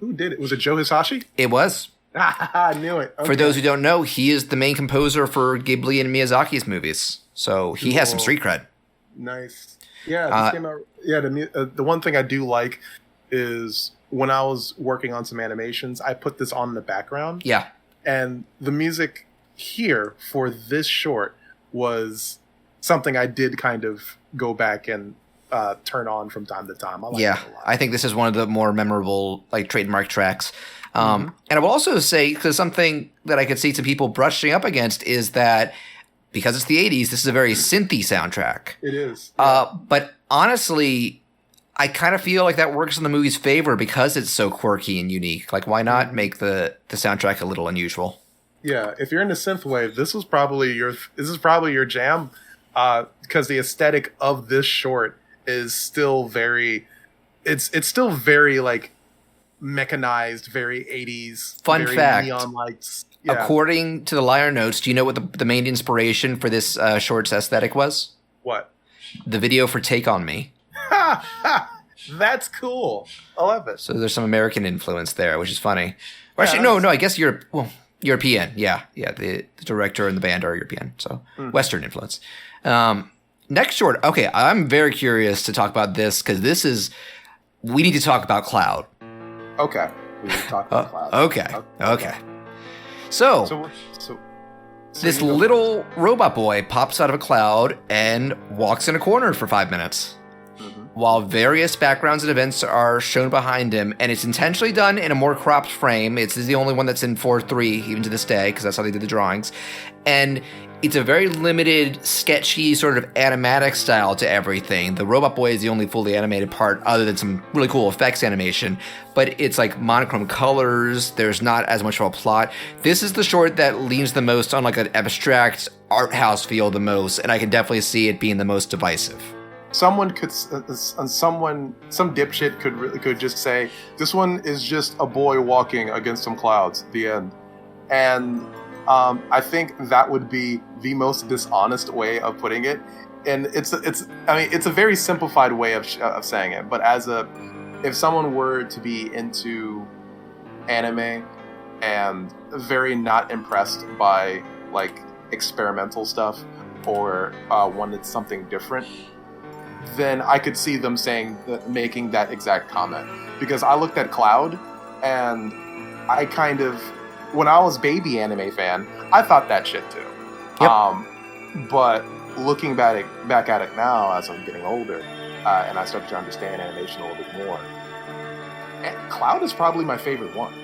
B: Who did it? Was it Joe Hisashi?
A: It was.
B: I knew it. Okay.
A: For those who don't know, he is the main composer for Ghibli and Miyazaki's movies. So he has some street cred.
B: Nice. Yeah, this came out. Yeah, the one thing I do like is when I was working on some animations, I put this on in the background.
A: Yeah.
B: And the music here for this short was something I did kind of go back and turn on from time to time. I like it a lot.
A: I think this is one of the more memorable like trademark tracks. And I will also say, because something that I could see some people brushing up against is that because it's the 80s, this is a very synthy soundtrack.
B: It is.
A: But honestly, I kind of feel like that works in the movie's favor because it's so quirky and unique. Like, why not make the soundtrack a little unusual?
B: Yeah, if you're into synthwave, this is probably your jam, because the aesthetic of this short is still very, it's still very like mechanized, very 80s.
A: Fun
B: very
A: fact:
B: neon lights. Yeah.
A: According to the liner notes, do you know what the main inspiration for this short's aesthetic was?
B: What?
A: The video for "Take on Me."
B: That's cool. I love it.
A: So there's some American influence there, which is funny. Or actually, no. I guess European. Yeah. The director and the band are European, so Western influence. Next short. Okay, I'm very curious to talk about this because we need to talk about Cloud.
B: Okay, we need to talk about Cloud.
A: Okay. So this little robot boy pops out of a cloud and walks in a corner for 5 minutes. While various backgrounds and events are shown behind him, and it's intentionally done in a more cropped frame. It's the only one that's in 4:3 even to this day, because that's how they did the drawings. And it's a very limited, sketchy sort of animatic style to everything. The robot boy is the only fully animated part, other than some really cool effects animation. But it's like monochrome colors. There's not as much of a plot. This is the short that leans the most on like an abstract art house feel the most, and I can definitely see it being the most divisive.
B: Some dipshit could just say, this one is just a boy walking against some clouds. The end. And I think that would be the most dishonest way of putting it. And it's a very simplified way of saying it. But if someone were to be into anime and very not impressed by like experimental stuff or wanted something different, then I could see them making that exact comment. Because I looked at Cloud, and I kind of, when I was baby anime fan, I thought that shit too.
A: Yep.
B: But looking back at it now as I'm getting older, and I started to understand animation a little bit more, Cloud is probably my favorite one.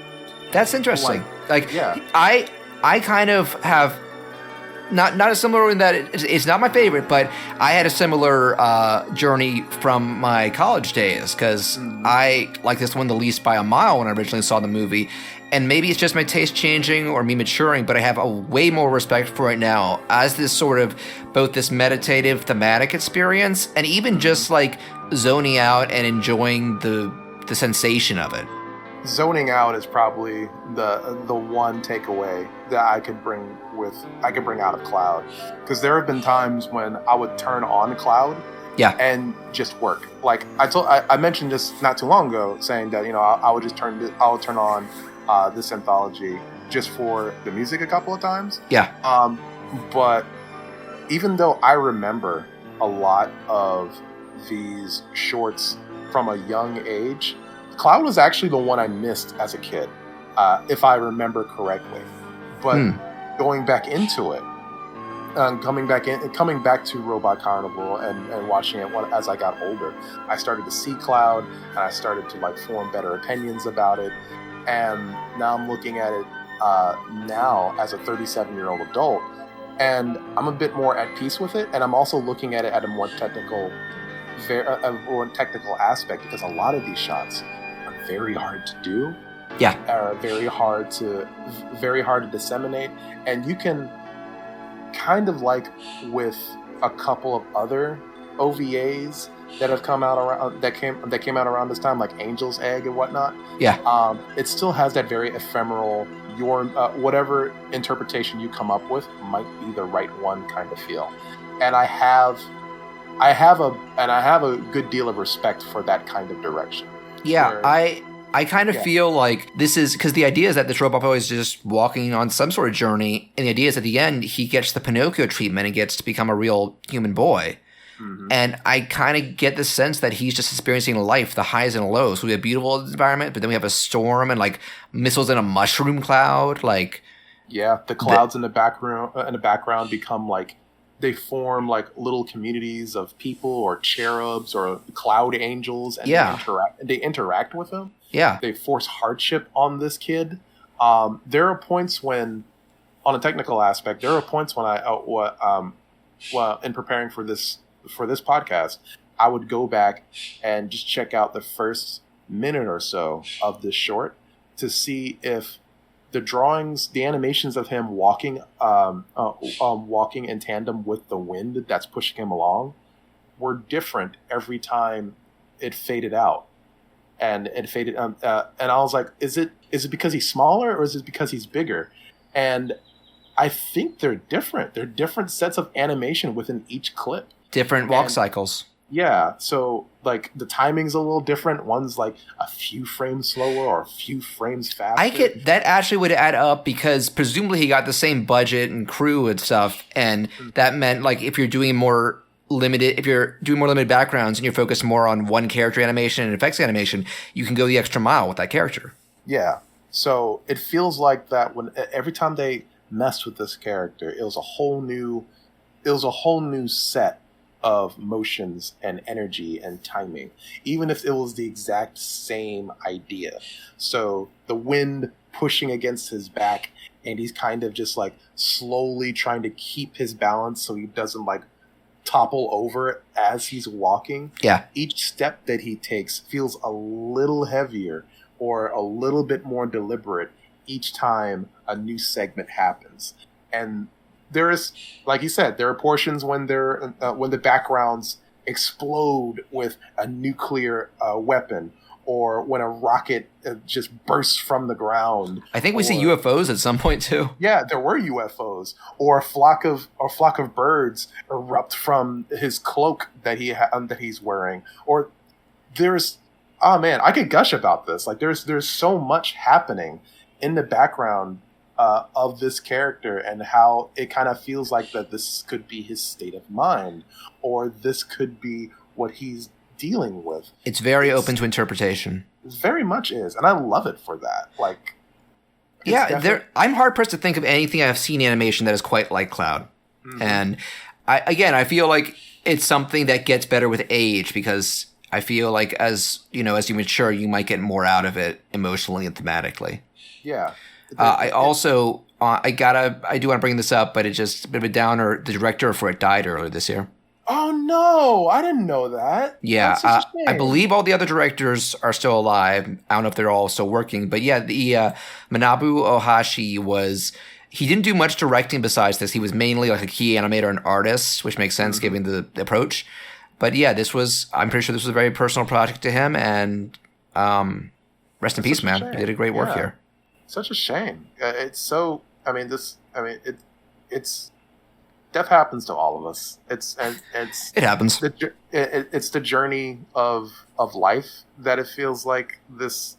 A: That's interesting. I kind of have not as similar in that it's not my favorite, but I had a similar journey from my college days because I like this one the least by a mile when I originally saw the movie. And maybe it's just my taste changing or me maturing, but I have a way more respect for it now as this sort of both this meditative thematic experience and even just like zoning out and enjoying the sensation of it.
B: zoning out is probably the one takeaway that I could bring out of Cloud, because there have been times when I would turn on Cloud and just work. Like I mentioned this not too long ago, saying that I would turn on this anthology just for the music a couple of times. But even though I remember a lot of these shorts from a young age, Cloud was actually the one I missed as a kid, if I remember correctly. But going back into it, coming back to Robot Carnival and watching it as I got older, I started to see Cloud, and I started to form better opinions about it. And now I'm looking at it now as a 37-year-old adult, and I'm a bit more at peace with it. And I'm also looking at it at a more technical aspect, because a lot of these shots are very hard to do. Are very hard to disseminate, and you can kind of with a couple of other OVAs that have come out around that came out around this time, like Angel's Egg and whatnot. It still has that very ephemeral, your whatever interpretation you come up with might be the right one kind of feel. And I have a good deal of respect for that kind of direction.
A: I kind of feel like this is because the idea is that this robot boy is just walking on some sort of journey, and the idea is at the end he gets the Pinocchio treatment and gets to become a real human boy. And I kind of get the sense that he's just experiencing life, the highs and lows. We have a beautiful environment, but then we have a storm and missiles in a mushroom cloud.
B: The clouds in the background become they form little communities of people or cherubs or cloud angels, and they interact with them. They force hardship on this kid. There are points when, on a technical aspect, in preparing for this podcast, I would go back and just check out the first minute or so of this short to see if the drawings, the animations of him walking in tandem with the wind that's pushing him along, were different every time it faded out, and I was like, is it because he's smaller, or is it because he's bigger? And I think they're different. They're different sets of animation within each clip.
A: Different walk cycles.
B: Yeah, so the timing's a little different. One's a few frames slower or a few frames faster.
A: That actually would add up, because presumably he got the same budget and crew and stuff, and that meant if you're doing more limited backgrounds and you're focused more on one character animation and effects animation, you can go the extra mile with that character.
B: Yeah, so it feels like that when every time they messed with this character, it was a whole new set of motions and energy and timing, even if it was the exact same idea. So the wind pushing against his back, and he's kind of just slowly trying to keep his balance so he doesn't topple over as he's walking. Each step that he takes feels a little heavier or a little bit more deliberate each time a new segment happens. And there is, like you said, there are portions when the backgrounds explode with a nuclear weapon, or when a rocket just bursts from the ground.
A: I think we see UFOs at some point too.
B: Yeah, there were UFOs, or a flock of birds erupt from his cloak that he's wearing. Or there's, oh man, I could gush about this. There's so much happening in the background of this character, and how it kind of feels like that this could be his state of mind, or this could be what he's dealing with.
A: It's very open to interpretation.
B: It very much is, and I love it for that.
A: I'm hard pressed to think of anything I've seen in animation that is quite like Cloud. And I feel like it's something that gets better with age, because I feel like as you mature, you might get more out of it emotionally and thematically.
B: Yeah.
A: I do want to bring this up, but it's just a bit of a downer. The director for it died earlier this year.
B: Oh no, I didn't know that.
A: Yeah, I believe all the other directors are still alive. I don't know if they're all still working, but yeah, the Manabu Ohashi he didn't do much directing besides this. He was mainly a key animator and artist, which makes sense given the approach. But yeah, I'm pretty sure this was a very personal project to him, and Rest in peace, man. You did a great work here.
B: Such a shame. It's so. I mean, it's death happens to all of us.
A: It happens.
B: It's the journey of life that it feels like this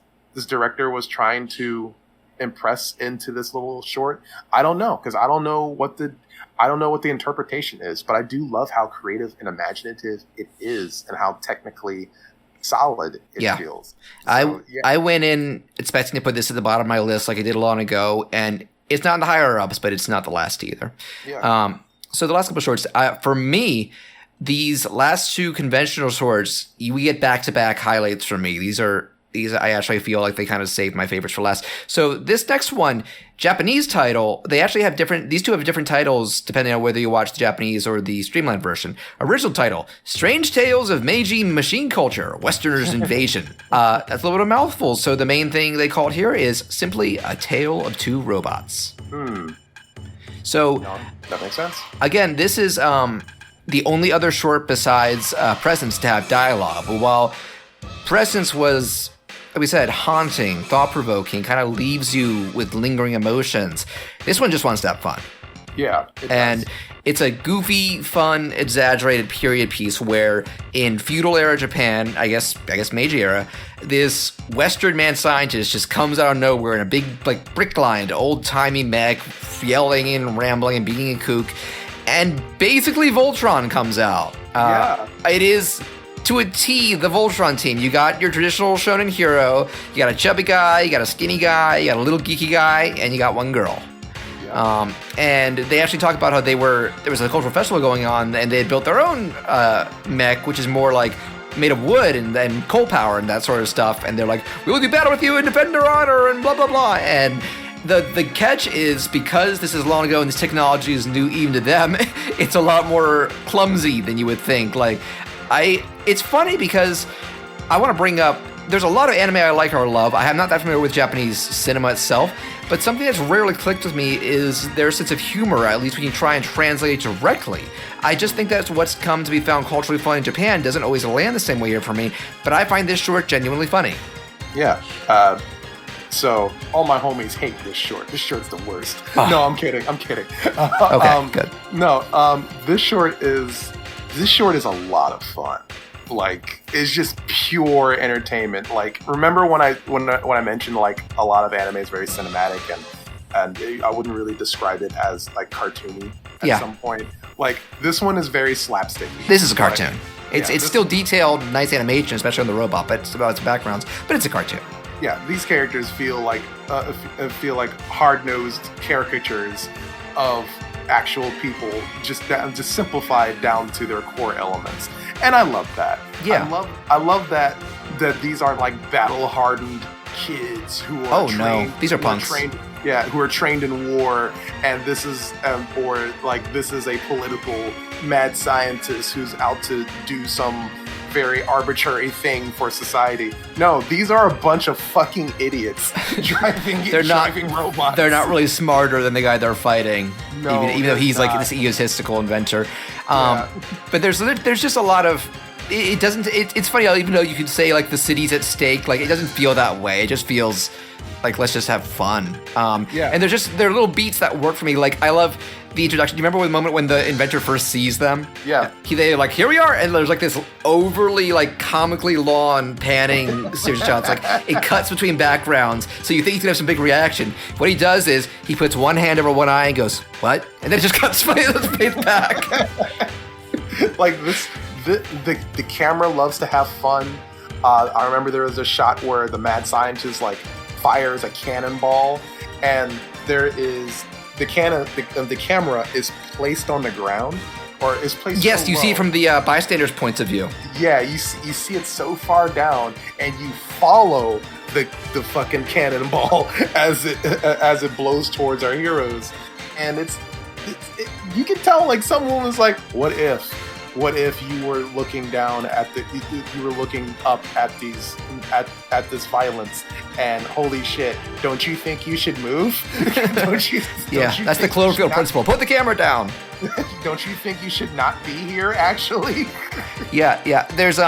B: director was trying to impress into this little short. I don't know, because I don't know what the interpretation is, but I do love how creative and imaginative it is, and how technically solid it feels. So,
A: I went in expecting to put this at the bottom of my list like I did long ago, and it's not in the higher ups, but it's not the last either.
B: Yeah.
A: So the last couple of shorts, for me, these last two conventional shorts, we get back-to-back highlights for me. These I actually feel like they kind of saved my favorites for last. So this next one, Japanese title, they actually have these two have different titles depending on whether you watch the Japanese or the streamlined version. Original title, Strange Tales of Meiji Machine Culture, Westerners Invasion. That's a little bit of a mouthful. So the main thing they call it here is simply A Tale of Two Robots. So
B: that makes sense.
A: Again, this is the only other short besides Presence to have dialogue. But while Presence was, like we said, haunting, thought-provoking, kind of leaves you with lingering emotions, this one just wants to have fun.
B: Yeah.
A: And it's a goofy, fun, exaggerated period piece where in feudal era Japan, I guess Meiji era, this Western man scientist just comes out of nowhere in a big, like, brick-lined, old-timey mech, yelling and rambling and being a kook, and basically Voltron comes out. It is, to a T, the Voltron team. You got your traditional shonen hero, you got a chubby guy, you got a skinny guy, you got a little geeky guy, and you got one girl. And they actually talk about how there was a cultural festival going on, and they had built their own mech, which is more like made of wood and coal power and that sort of stuff. And they're like, we will do battle with you and defend our honor and blah, blah, blah. And the catch is, because this is long ago and this technology is new even to them, it's a lot more clumsy than you would think. Like, it's funny because I want to bring up, there's a lot of anime I like or love. I'm not that familiar with Japanese cinema itself, but something that's rarely clicked with me is their sense of humor, at least when you try and translate it directly. I just think that's what's come to be found culturally funny in Japan. Doesn't always land the same way here for me, but I find this short genuinely funny.
B: Yeah. So all my homies hate this short. This short's the worst. No, I'm kidding. Okay,
A: good.
B: No, this short is a lot of fun. Like, it's just pure entertainment. Like, remember when I mentioned, like, a lot of anime is very cinematic and I wouldn't really describe it as, like, cartoony at some point. Like, this one is very slapsticky.
A: This is a cartoon. It's still detailed, nice animation, especially on the robot, but it's about its backgrounds. But it's a cartoon.
B: Yeah, these characters feel like hard-nosed caricatures of actual people, just simplified down to their core elements. And I love that.
A: Yeah.
B: I love that these aren't like battle-hardened kids who are trained.
A: These are punks.
B: Who are trained in war, and this is this is a political mad scientist who's out to do some very arbitrary thing for society. No, these are a bunch of fucking idiots driving robots.
A: They're not really smarter than the guy they're fighting, even though he's like this egotistical inventor. But there's just a lot of. It's funny how even though you could say like the city's at stake, like it doesn't feel that way. It just feels like let's just have fun. And there are little beats that work for me. Like I love the introduction. Do you remember the moment when the inventor first sees them?
B: Yeah.
A: They're like, here we are, and there's like this overly like comically long panning series of shots. Like it cuts between backgrounds, so you think he's gonna have some big reaction. What he does is he puts one hand over one eye and goes, "What?" And then it just cuts his face back.
B: Like this. The camera loves to have fun. I remember there was a shot where the mad scientist like fires a cannonball, and there is the camera is placed on the ground, or is placed.
A: Yes,
B: so
A: you
B: low.
A: see it from the bystander's points of view.
B: Yeah, you see it so far down, and you follow the fucking cannonball as it blows towards our heroes, and you can tell like someone was like, what if you were looking down you were looking up at this violence, and holy shit, don't you think you should move? That's
A: the Cloverfield principle. Put the camera down.
B: Don't you think you should not be here, actually?
A: Yeah. There's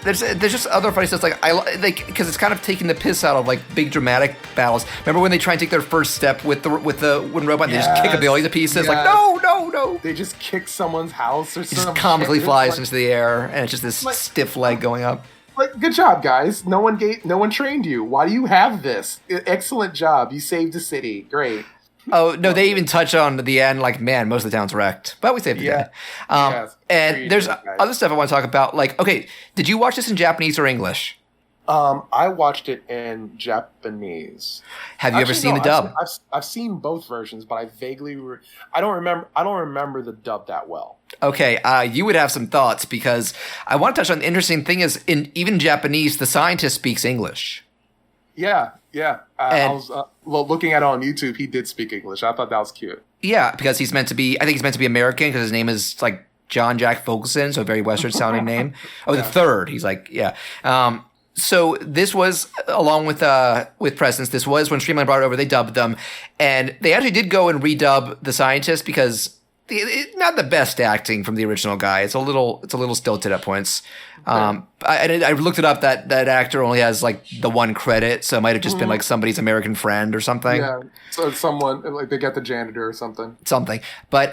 A: there's just other funny stuff like I like because it's kind of taking the piss out of like big dramatic battles. Remember when they try and take their first step with the wooden robot? And they just kick a building to pieces. Like no.
B: They just kick someone's house or something.
A: It just comically flies into the air, and it's just this stiff leg going up.
B: Like, good job, guys. No one trained you. Why do you have this? Excellent job. You saved the city. Great.
A: Oh, no, they even touch on the end, like, man, most of the town's wrecked. But we saved the day. And there's other stuff I want to talk about. Like, okay, did you watch this in Japanese or English?
B: I watched it in Japanese.
A: Have you ever seen the dub?
B: I've seen both versions, but I vaguely I don't remember the dub that well.
A: Okay, you would have some thoughts because I want to touch on the interesting thing is in even Japanese, the scientist speaks English.
B: Yeah. I was looking at it on YouTube. He did speak English. I thought that was cute.
A: Yeah, because he's meant to be. I think he's meant to be American because his name is like John Jack Fulkerson, so a very Western sounding name. Oh, the third. He's like, yeah. So this was along with Presence. This was when Streamline brought it over. They dubbed them, and they actually did go and redub the scientist because not the best acting from the original guy. It's a little stilted at points. I looked it up. That actor only has like the one credit, so it might have just been like somebody's American friend or something.
B: Yeah, so it's someone like they got the janitor or something.
A: But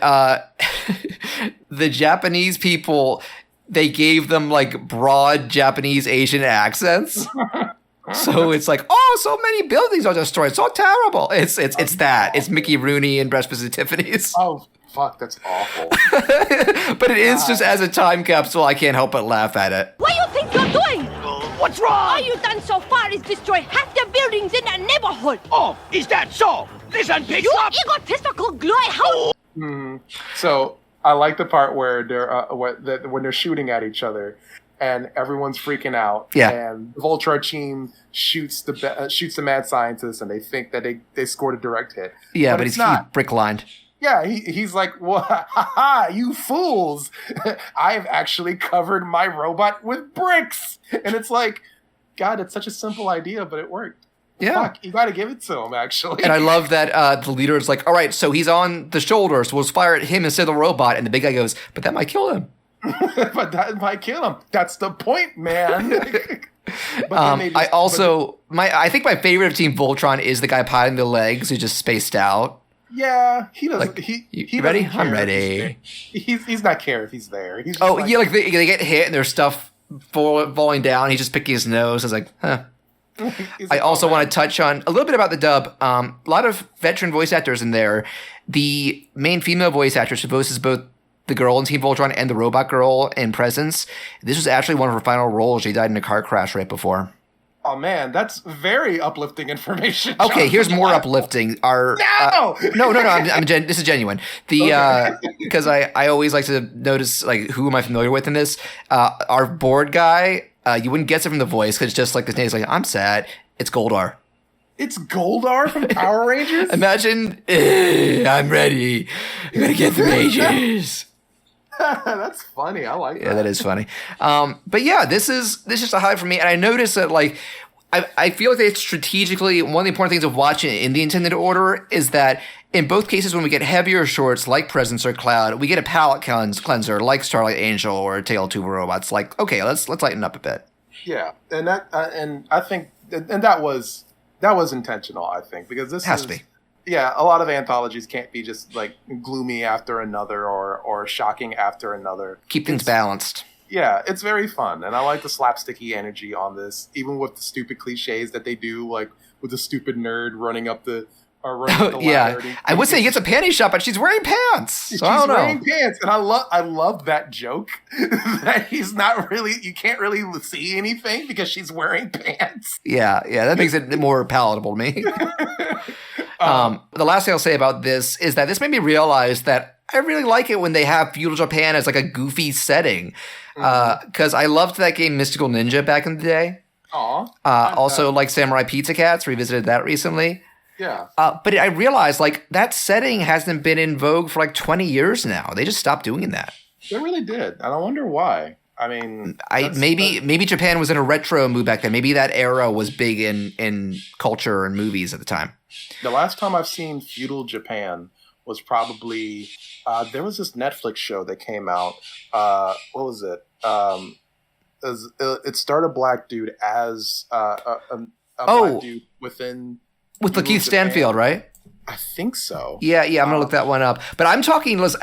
A: the Japanese people, they gave them like broad Japanese Asian accents. So it's like, oh, so many buildings are destroyed. So terrible. It's that. It's Mickey Rooney and Breakfast at Tiffany's.
B: Oh, fuck, that's awful.
A: But it is just as a time capsule, I can't help but laugh at it.
E: What do you think you're doing?
F: What's wrong?
E: All you've done so far is destroy half the buildings in that neighborhood.
F: Oh, is that so? Listen, pick
E: You
F: up.
E: egotistical glory. How?
B: So I like the part where they're when they're shooting at each other, and everyone's freaking out.
A: Yeah.
B: And the Voltron team shoots the mad scientist, and they think that they scored a direct hit.
A: Yeah, but he's
B: not.
A: brick lined.
B: Yeah, he's like, well, ha, you fools! I've actually covered my robot with bricks, and it's like, God, it's such a simple idea, but it worked.
A: Yeah,
B: fuck, you got to give it to him. Actually,
A: and I love that the leader is like, all right, so he's on the shoulder, so we'll fire at him instead of the robot, and the big guy goes, but that might kill him.
B: But that might kill him. That's the point, man.
A: I think my favorite of Team Voltron is the guy piloting the legs who just spaced out.
B: Yeah, he doesn't.
A: Like,
B: he
A: you ready? I'm ready.
B: He's not care if he's there. He's just
A: like they get hit and there's stuff falling down. He's just picking his nose. I was like, huh. I also want to touch on a little bit about the dub. A lot of veteran voice actors in there. The main female voice actress who voices both the girl in Team Voltron and the robot girl in Presence. This was actually one of her final roles. She died in a car crash right before.
B: Oh man, that's very uplifting information.
A: Okay, here's more uplifting. No, this is genuine. Because I always like to notice like who am I familiar with in this. Our board guy, you wouldn't guess it from the voice because it's just like this name is like I'm sad. It's Goldar.
B: It's Goldar from Power Rangers.
A: Imagine, I'm ready. I'm gonna get the mages.
B: That's funny. I like that.
A: Yeah, that is funny. But yeah, this is just a highlight for me. And I noticed that like I feel like they strategically one of the important things of watching in the intended order is that in both cases when we get heavier shorts like Presence or Cloud, we get a palate cleanser like Starlight Angel or Tail Tuber Robots. Like, okay, let's lighten up a bit.
B: Yeah, and that and I think and that was intentional. I think because this
A: has to be.
B: Yeah, a lot of anthologies can't be just like gloomy after another or shocking after another.
A: Keep things balanced.
B: Yeah, it's very fun, and I like the slapsticky energy on this, even with the stupid cliches that they do, like with the stupid nerd running up the ladder.
A: Yeah, I would say he gets a panty shot, but she's wearing pants. So I don't know.
B: She's wearing pants, and I love that joke that he's not really. You can't really see anything because she's wearing pants.
A: Yeah, that makes it more palatable to me. The last thing I'll say about this is that this made me realize that I really like it when they have feudal Japan as like a goofy setting. Because I loved that game Mystical Ninja back in the day. Also like Samurai Pizza Cats, revisited that recently.
B: Yeah.
A: But I realized like that setting hasn't been in vogue for like 20 years now. They just stopped doing that.
B: They really did. And I wonder why. I mean,
A: maybe Japan was in a retro mood back then. Maybe that era was big in culture and movies at the time.
B: The last time I've seen feudal Japan was probably there was this Netflix show that came out. What was it? it starred a black dude as a black dude within
A: with Lakeith Stanfield, right?
B: I think so.
A: Yeah, I'm gonna look that one up. But I'm talking as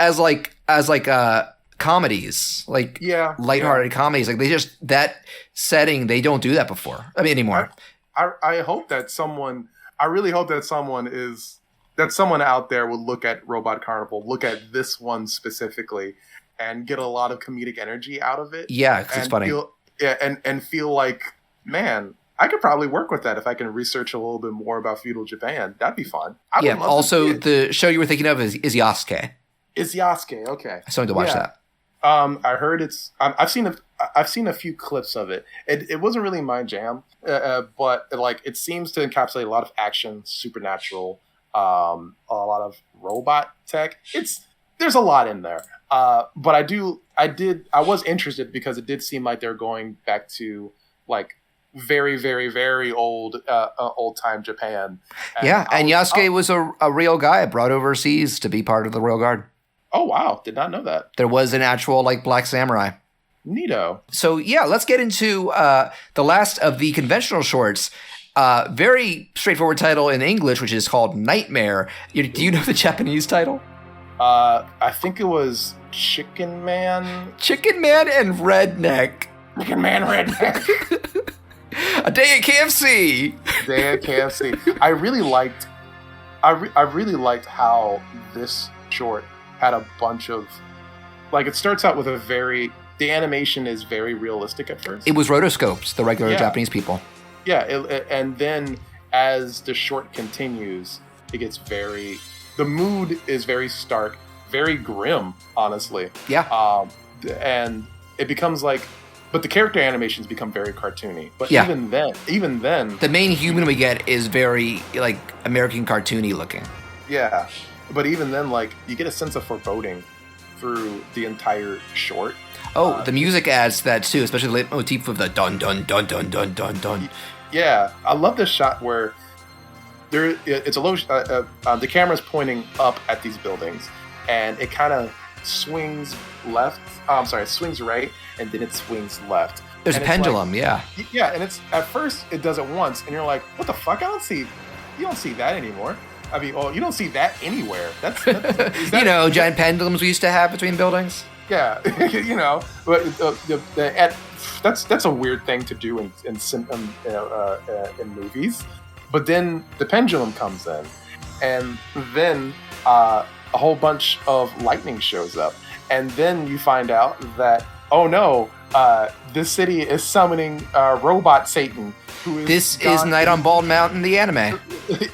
A: comedies, like lighthearted comedies. Like they just that setting, they don't do that before. I mean, anymore.
B: I hope that someone. I really hope that someone out there will look at Robot Carnival, look at this one specifically, and get a lot of comedic energy out of it.
A: Yeah, because it's funny.
B: And feel like, man, I could probably work with that if I can research a little bit more about feudal Japan. That'd be fun.
A: Also, the show you were thinking of is Yasuke.
B: Is Yasuke, okay.
A: I still need to watch that.
B: I heard it's. I've seen a few clips of it. It wasn't really my jam, but it seems to encapsulate a lot of action, supernatural, a lot of robot tech. There's a lot in there. But I was interested because it did seem like they're going back to like very, very, very old time Japan.
A: And Yasuke was a real guy brought overseas to be part of the Royal Guard.
B: Oh, wow. Did not know that.
A: There was an actual black samurai.
B: Neato.
A: So, let's get into the last of the conventional shorts. Very straightforward title in English, which is called Nightmare. Do you know the Japanese title?
B: I think it was Chicken Man.
A: Chicken Man and Redneck.
B: Chicken Man Redneck.
A: A Day at KFC.
B: Day at KFC. I really liked how this short had a bunch of it starts out with the animation is very realistic at first.
A: It was rotoscopes, the regular Japanese people.
B: Yeah, and then as the short continues, it gets the mood is very stark, very grim, honestly.
A: Yeah.
B: And it becomes but the character animations become very cartoony. But even then,
A: the main human we get is very American cartoony looking.
B: Yeah. But even then, you get a sense of foreboding through the entire short.
A: Oh, the music adds to that too, especially the motif of the dun dun dun dun dun dun dun.
B: Yeah, I love this shot where it's a low. The camera's pointing up at these buildings, and it kind of swings left. It swings right, and then it swings left.
A: There's a pendulum, yeah.
B: Yeah, and it's at first it does it once, and you're like, "What the fuck? You don't see that anymore." I mean, you don't see that anywhere. That's
A: giant pendulums we used to have between buildings.
B: Yeah, but that's a weird thing to do in movies. But then the pendulum comes in, and then a whole bunch of lightning shows up, and then you find out that this city is summoning Robot Satan.
A: This is Night on Bald Mountain, the anime.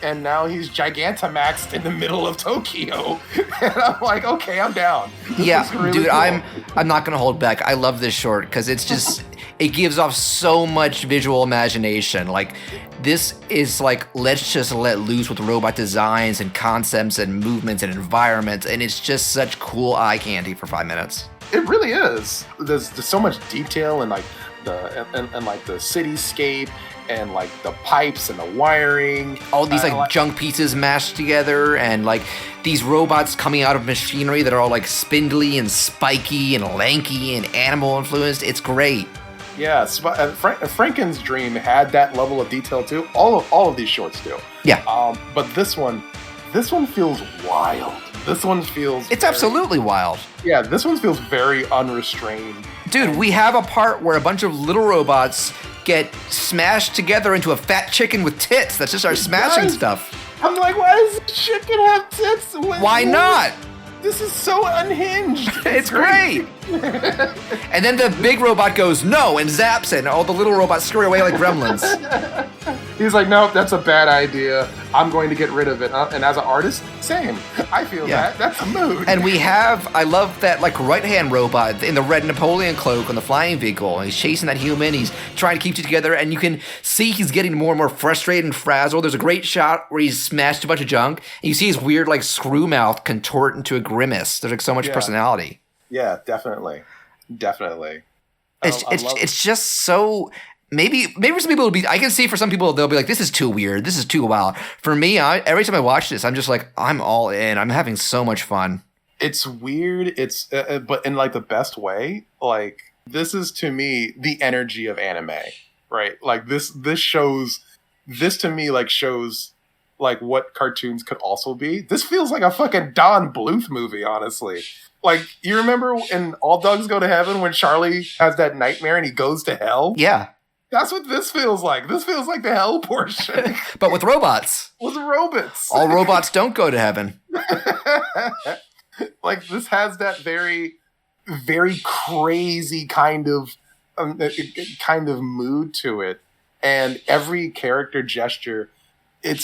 B: And now he's Gigantamaxed in the middle of Tokyo. And I'm like, okay, I'm down.
A: This
B: really
A: dude,
B: cool.
A: I'm not going to hold back. I love this short because it's just, it gives off so much visual imagination. This is let's just let loose with robot designs and concepts and movements and environments. And it's just such cool eye candy for 5 minutes.
B: It really is. There's so much detail in the cityscape and the pipes and the wiring.
A: All these junk pieces mashed together, and these robots coming out of machinery that are all spindly and spiky and lanky and animal influenced. It's great.
B: Yeah, Franken's Dream had that level of detail too. All of these shorts do.
A: Yeah.
B: But this one feels wild.
A: It's absolutely wild.
B: Yeah, this one feels very unrestrained.
A: Dude, we have a part where a bunch of little robots get smashed together into a fat chicken with tits that just starts smashing stuff.
B: I'm like, why does this chicken have tits?
A: Why not?
B: This is so unhinged.
A: It's great. And then the big robot goes, no, and zaps it, and all the little robots scurry away like gremlins.
B: He's like, no, that's a bad idea. I'm going to get rid of it. And as an artist, same. I feel that. That's a mood.
A: And I love that right-hand robot in the red Napoleon cloak on the flying vehicle. And he's chasing that human. He's trying to keep it together. And you can see he's getting more and more frustrated and frazzled. There's a great shot where he's smashed a bunch of junk. And you see his weird screw mouth contort into a grimace. There's so much personality.
B: Yeah, definitely.
A: It's just so... Maybe for some people I can see for some people they'll be like, this is too weird, this is too wild. For me, every time I watch this, I'm just like, I'm all in. I'm having so much fun.
B: It's weird. It's but in the best way. This is to me the energy of anime, right? Like this to me like shows like what cartoons could also be. This feels like a fucking Don Bluth movie, honestly. Like, you remember in All Dogs Go to Heaven when Charlie has that nightmare and he goes to hell?
A: Yeah.
B: That's what this feels like. This feels like the hell portion.
A: But with robots.
B: With robots.
A: All robots don't go to heaven.
B: Like, this has that very, very crazy kind of mood to it. And every character gesture, it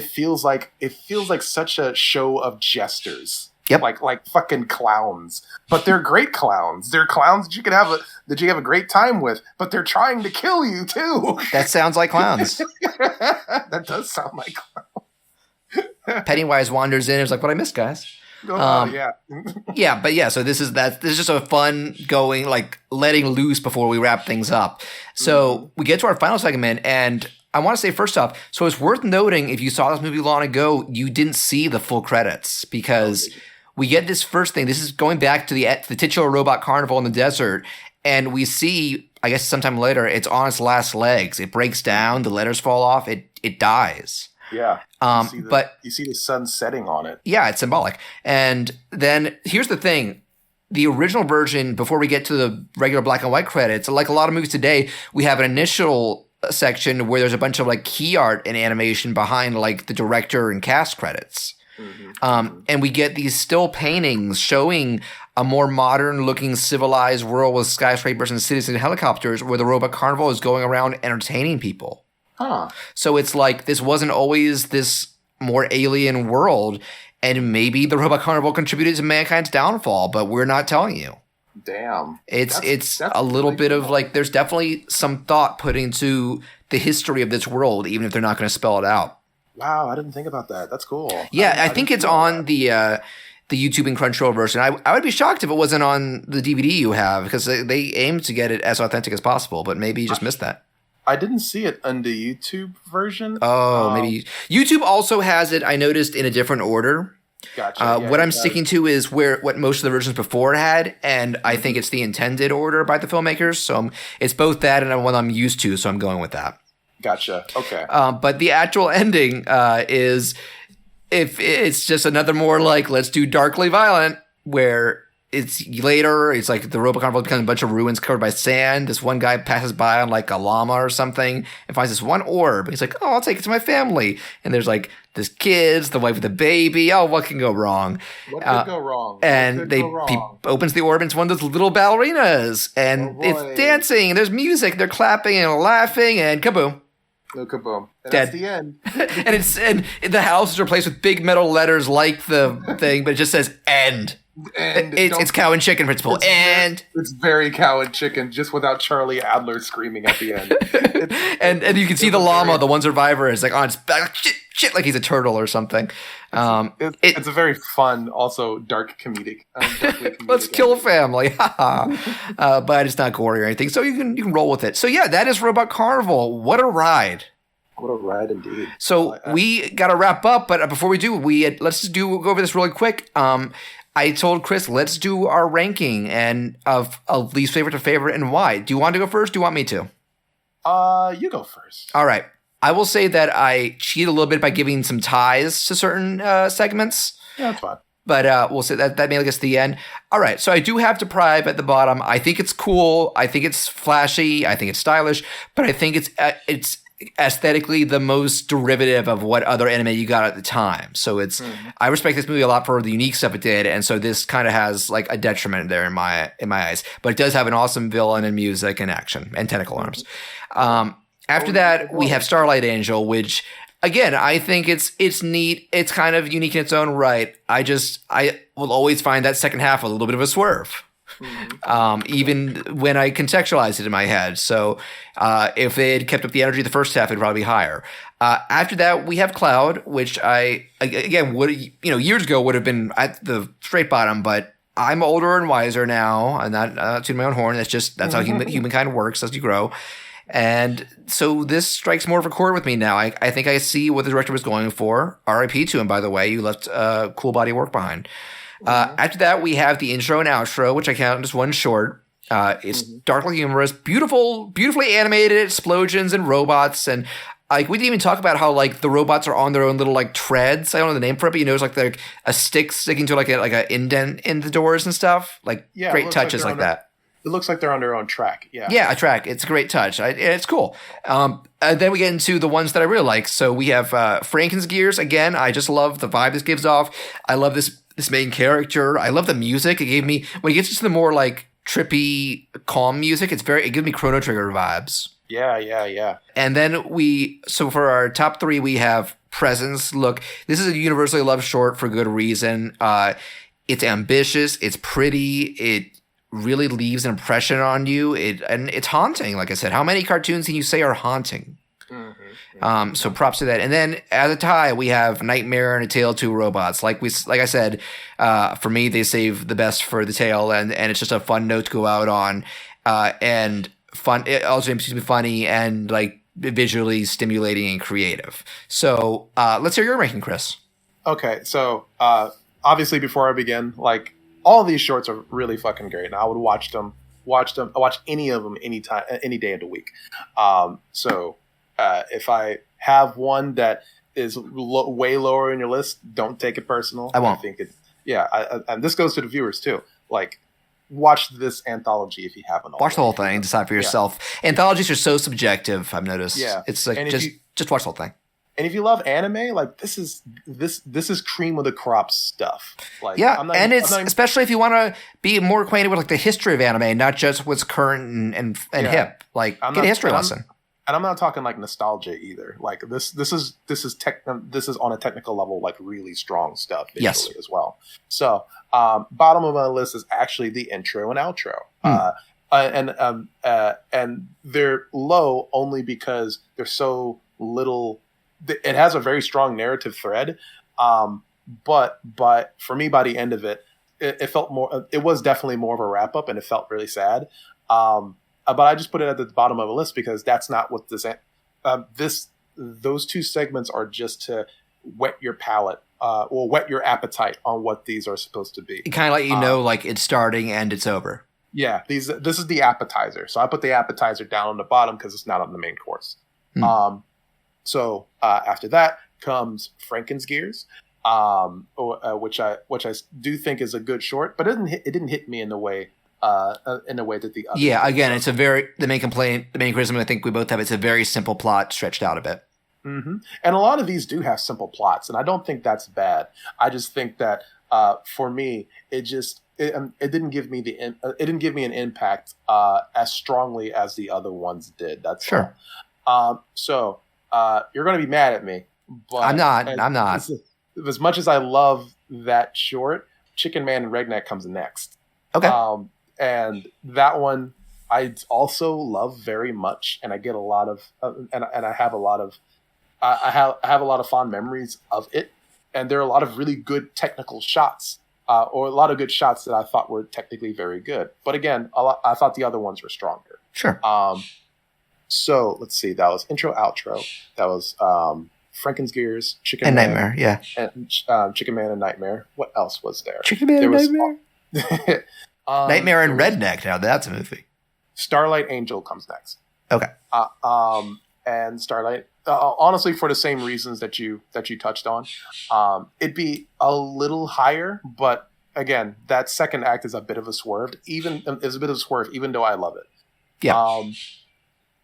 B: feels like such a show of jesters.
A: Yep.
B: Like fucking clowns. But they're great clowns. They're clowns that you have a great time with, but they're trying to kill you too.
A: That sounds like clowns.
B: That does sound like clowns.
A: Pennywise wanders in and is like, what I missed, guys?
B: Yeah.
A: Yeah, but yeah, so this is just a fun going, like letting loose before we wrap things up. So we get to our final segment, and I want to say first off, so it's worth noting if you saw this movie long ago, you didn't see the full credits because we get this first thing. This is going back to the titular robot carnival in the desert, and we see, I guess sometime later, it's on its last legs. It breaks down, the letters fall off, it dies.
B: Yeah. You see the sun setting on it.
A: Yeah, it's symbolic. And then here's the thing. The original version, before we get to the regular black and white credits, like a lot of movies today, we have an initial section where there's a bunch of like key art and animation behind like the director and cast credits. And we get these still paintings showing a more modern looking civilized world with skyscrapers and cities and helicopters where the robot carnival is going around entertaining people.
B: Huh.
A: So it's like this wasn't always this more alien world, and maybe the robot carnival contributed to mankind's downfall, but we're not telling you.
B: Damn.
A: It's a little bit of like, there's definitely some thought put into the history of this world, even if they're not going to spell it out.
B: Wow, I didn't think about that. That's cool.
A: Yeah, I think it's on the YouTube and Crunchyroll version. I would be shocked if it wasn't on the DVD you have, because they aim to get it as authentic as possible, but maybe you just missed that.
B: I didn't see it on the YouTube version.
A: Oh, maybe. YouTube also has it, I noticed, in a different order.
B: Gotcha.
A: What I'm sticking to is what most of the versions before had, and I think it's the intended order by the filmmakers. So it's both that and one I'm used to, so I'm going with that.
B: Gotcha. Okay.
A: But the actual ending is, if it's just another more like, let's do darkly violent, where it's later, it's like the robot carnival becomes a bunch of ruins covered by sand. This one guy passes by on like a llama or something and finds this one orb. He's like, oh, I'll take it to my family. And there's like this kids, the wife with the baby. Oh, what can go wrong?
B: What could go wrong?
A: And he opens the orb and it's one of those little ballerinas. And it's dancing and there's music. They're clapping and laughing and kaboom.
B: No kaboom. And
A: Dead.
B: That's the end.
A: and the house is replaced with big metal letters like the thing, but it just says end.
B: And
A: it's cow and chicken principle.
B: It's very cow and chicken, just without Charlie Adler screaming at the end.
A: and you can see the llama, the one survivor, is like on its back, shit, like he's a turtle or something.
B: It's a very fun, also darkly comedic.
A: Let's kill a family, but it's not gory or anything, so you can roll with it. So yeah, that is Robot Carnival. What a ride!
B: What a ride indeed.
A: So we got to wrap up, but before we do, let's go over this really quick. I told Chris, let's do our ranking and of least favorite to favorite and why. Do you want to go first? Do you want me to?
B: You go first.
A: All right. I will say that I cheat a little bit by giving some ties to certain segments.
B: Yeah, that's fine.
A: But we'll say that mainly gets to the end. All right. So I do have Deprive at the bottom. I think it's cool. I think it's flashy. I think it's stylish. But I think it's aesthetically the most derivative of what other anime you got at the time. So I respect this movie a lot for the unique stuff it did, and so this kind of has like a detriment there in my eyes. But it does have an awesome villain and music and action and tentacle arms. After that, we have Starlight Angel, which again I think it's neat. It's kind of unique in its own right. I will always find that second half a little bit of a swerve. Even when I contextualize it in my head. So if they had kept up the energy the first half, it'd probably be higher. After that, we have Cloud, which I, again, years ago would have been at the straight bottom, but I'm older and wiser now. I'm not to my own horn. That's how humankind works as you grow. And so this strikes more of a chord with me now. I think I see what the director was going for. RIP to him, by the way. You left cool body of work behind. After that, we have the intro and outro, which I count as one short. It's darkly humorous, beautifully animated explosions and robots, and like we didn't even talk about how like the robots are on their own little like treads. I don't know the name for it, but you notice like they're a stick sticking to like a indent in the doors and stuff. Like great touches like that.
B: It looks like they're on their own track. Yeah.
A: Yeah, a track. It's a great touch. It's cool. And then we get into the ones that I really like. So we have Franken's Gears. Again, I just love the vibe this gives off. I love this main character. I love the music. It gave me, when it gets into the more like trippy, calm music, it gives me Chrono Trigger vibes.
B: Yeah.
A: And then so for our top 3, we have Presence. Look, this is a universally loved short for good reason. It's ambitious. It's pretty. It really leaves an impression on you. And it's haunting. Like I said, how many cartoons can you say are haunting? So props to that. And then as a tie, we have Nightmare and A Tale of Two Robots. Like I said, for me, they save the best for the tail, and it's just a fun note to go out on. And fun. It also seems to be funny and like visually stimulating and creative. So let's hear your ranking, Chris.
B: Okay, so obviously before I begin, like all of these shorts are really fucking great, and I would watch them. I watch any of them anytime, any day of the week. So if I have one that is way lower in your list, don't take it personal.
A: I won't.
B: I think and this goes to the viewers too. Like, watch this anthology if you haven't already.
A: Watch the whole thing, decide for yourself. Yeah. Anthologies are so subjective, I've noticed.
B: Yeah.
A: It's like just watch the whole thing.
B: And if you love anime, like this is cream of the crop stuff. Like,
A: yeah, especially if you want to be more acquainted with like the history of anime, not just what's current and hip. Like, get a history lesson.
B: And I'm not talking like nostalgia either. Like this is on a technical level, like really strong stuff visually as well. So bottom of my list is actually the intro and outro. And they're low only because they're so little. It has a very strong narrative thread, but for me, by the end of it, it felt more. It was definitely more of a wrap up, and it felt really sad. But I just put it at the bottom of the list because that's not what those two segments are, just to whet your palate, or whet your appetite on what these are supposed to be.
A: It kind of let you know, like it's starting and it's over.
B: Yeah, this is the appetizer. So I put the appetizer down on the bottom because it's not on the main course. So after that comes Franken's Gears, which I do think is a good short, but it didn't hit me in the way that the other.
A: Yeah, again, it's the main criticism I think we both have. It's a very simple plot stretched out a bit.
B: Mm-hmm. And a lot of these do have simple plots, and I don't think that's bad. I just think that for me, it didn't give me an impact as strongly as the other ones did. That's
A: sure.
B: So you're going to be mad at me, but
A: I'm not.
B: As much as I love that short, Chicken Man and Redneck comes next.
A: Okay.
B: And that one I also love very much, and I get a lot of, and I have a lot of, I have a lot of fond memories of it, and there are a lot of really good technical shots, or a lot of good shots that I thought were technically very good. But again, I thought the other ones were stronger.
A: Sure.
B: So let's see. That was intro, outro. That was Franken's Gears, Chicken
A: and
B: Man,
A: Nightmare. Yeah.
B: And Chicken Man and Nightmare. What else was there?
A: Chicken Man and Nightmare. Nightmare and
B: was
A: Redneck. Now that's a movie.
B: Starlight Angel comes next.
A: Okay.
B: And Starlight, honestly, for the same reasons that you touched on, it'd be a little higher, but again, that second act is a bit of a swerve. Even though I love it.
A: Yeah.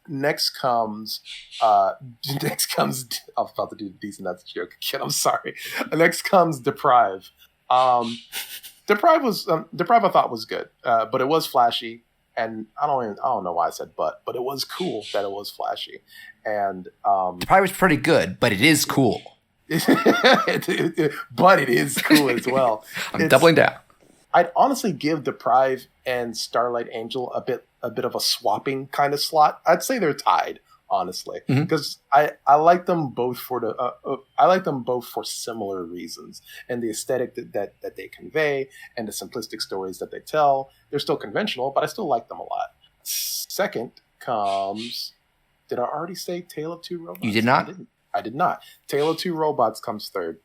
B: Next comes. I was about to do the decent nuts joke again. I'm sorry. Next comes Deprive. Deprive I thought was good, but it was flashy, and I don't know why I said but it was cool that it was flashy, and
A: Deprive was pretty good, but it is cool.
B: But it is cool as well.
A: I'm doubling down.
B: I'd honestly give Deprive and Starlight Angel a bit of a swapping kind of slot. I'd say they're tied, honestly, because I like them both for similar reasons, and the aesthetic that they convey and the simplistic stories that they tell. They're still conventional, but I still like them a lot. Second comes. Did I already say Tale of Two Robots?
A: You did not.
B: I did not. Tale of Two Robots comes third.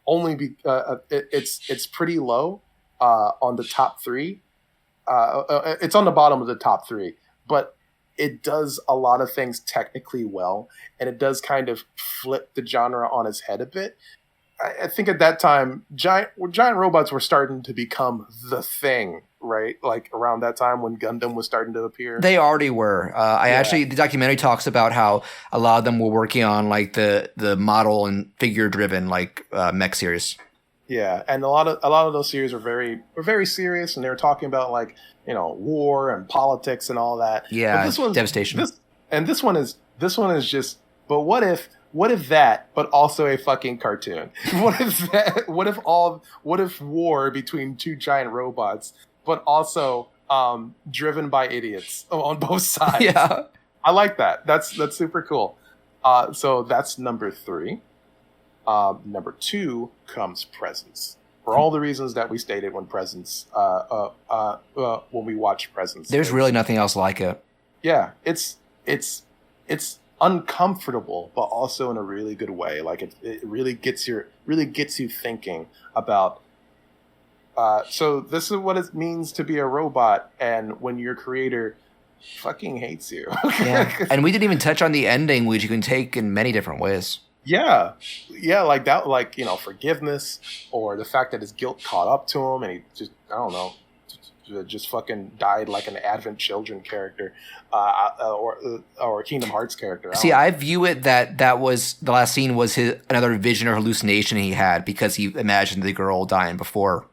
B: It's pretty low on the top three. it's on the bottom of the top 3, but it does a lot of things technically well, and it does kind of flip the genre on its head a bit. I think at that time, giant robots were starting to become the thing, right? Like around that time when Gundam was starting to appear.
A: They already were. The documentary talks about how a lot of them were working on like the model and figure driven like mech series.
B: Yeah, and a lot of those series were very serious, and they were talking about like war and politics and all that.
A: Yeah,
B: but this one's
A: devastation.
B: This one is just. But what if that? But also a fucking cartoon. What if that? What if war between two giant robots, but also driven by idiots on both sides?
A: Yeah,
B: I like that. That's super cool. So that's number 3. Number 2 comes Presence. For all the reasons that we stated when Presence, when we watch Presence.
A: There's really nothing else like it.
B: Yeah, it's uncomfortable, but also in a really good way. Like it really gets you thinking about. So this is what it means to be a robot, and when your creator fucking hates you.
A: Yeah, and we didn't even touch on the ending, which you can take in many different ways.
B: Yeah, like that, like forgiveness, or the fact that his guilt caught up to him, and he just just fucking died like an Advent Children character, or a Kingdom Hearts character.
A: See, I view it that was the last scene was another vision or hallucination he had because he imagined the girl dying before.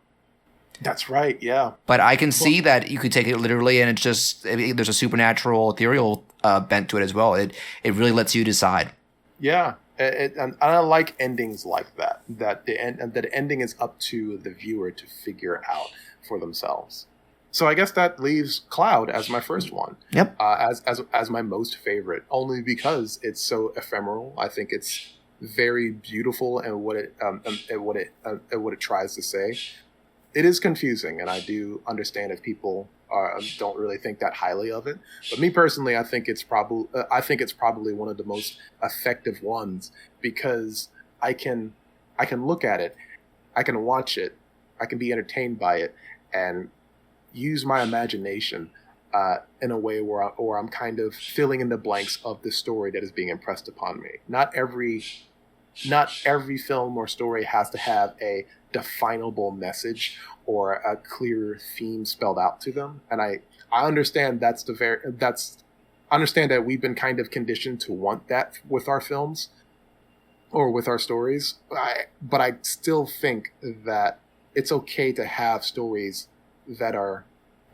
B: That's right, yeah.
A: But I can see that you could take it literally, and it's just there's a supernatural, ethereal bent to it as well. It really lets you decide.
B: Yeah. And I like endings like that. That the ending is up to the viewer to figure out for themselves. So I guess that leaves Cloud as my first one.
A: Yep.
B: As my most favorite, only because it's so ephemeral. I think it's very beautiful and what it tries to say. It is confusing, and I do understand if people don't really think that highly of it. But me personally, I think it's probably one of the most effective ones because I can look at it, I can watch it, I can be entertained by it, and use my imagination in a way where I'm kind of filling in the blanks of the story that is being impressed upon me. Not every film or story has to have a definable message or a clear theme spelled out to them, and I understand I understand that we've been kind of conditioned to want that with our films or with our stories, but I still think that it's okay to have stories that are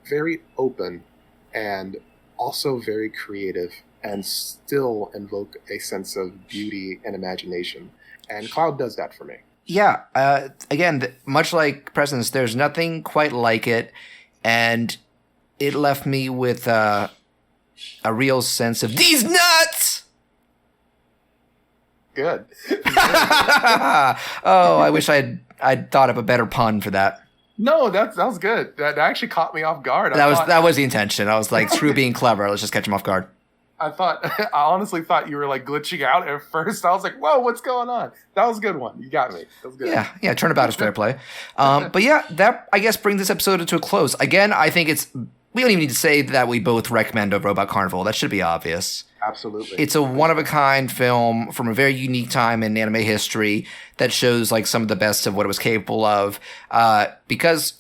B: very open and also very creative and still invoke a sense of beauty and imagination, and Cloud does that for me.
A: Yeah, again, much like Presence, there's nothing quite like it, and it left me with a real sense of these nuts.
B: Good.
A: Oh, I wish I'd thought of a better pun for that.
B: No, that was good. That actually caught me off guard.
A: That was the intention. I was like, screw being clever. Let's just catch him off guard.
B: I honestly thought you were like glitching out at first. I was like, whoa, what's going on? That was a good one. You got me. That was good.
A: Yeah. Turnabout is fair play. But yeah, that I guess brings this episode to a close. Again, I think we don't even need to say that we both recommend a Robot Carnival. That should be obvious.
B: Absolutely.
A: It's a one-of-a-kind film from a very unique time in anime history that shows like some of the best of what it was capable of. Because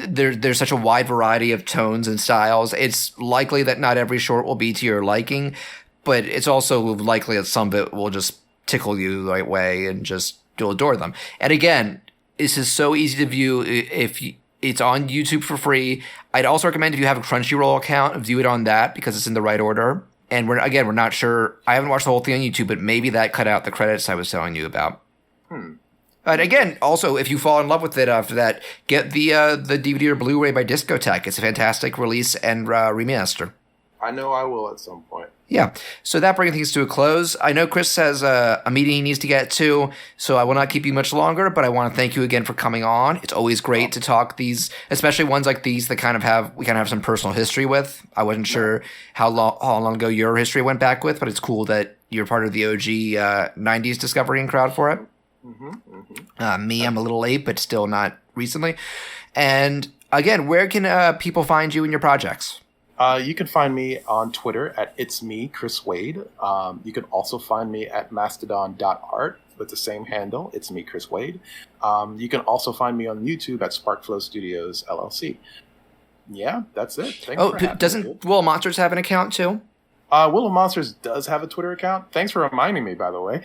A: there's such a wide variety of tones and styles. It's likely that not every short will be to your liking, but it's also likely that some of it will just tickle you the right way and just you'll adore them. And again, this is so easy to view. It's on YouTube for free. I'd also recommend if you have a Crunchyroll account, view it on that because it's in the right order. And we're not sure. I haven't watched the whole thing on YouTube, but maybe that cut out the credits I was telling you about. But again, also, if you fall in love with it after that, get the DVD or Blu-ray by Discotech. It's a fantastic release and remaster.
B: I know I will at some point.
A: Yeah. So that brings things to a close. I know Chris has a meeting he needs to get to, so I will not keep you much longer, but I want to thank you again for coming on. It's always great to talk these, especially ones like these that we kind of have some personal history with. I wasn't sure how long ago your history went back with, but it's cool that you're part of the OG 90s Discovery and crowd for it. Me, I'm a little late, but still not recently. And again, where can people find you and your projects?
B: You can find me on Twitter at It's Me, Chris Wade. You can also find me at mastodon.art with the same handle, It's Me, Chris Wade. You can also find me on YouTube at Sparkflow Studios, LLC. Yeah, that's it. Thanks for having me,
A: doesn't Will of Monsters have an account too?
B: Will of Monsters does have a Twitter account. Thanks for reminding me, by the way.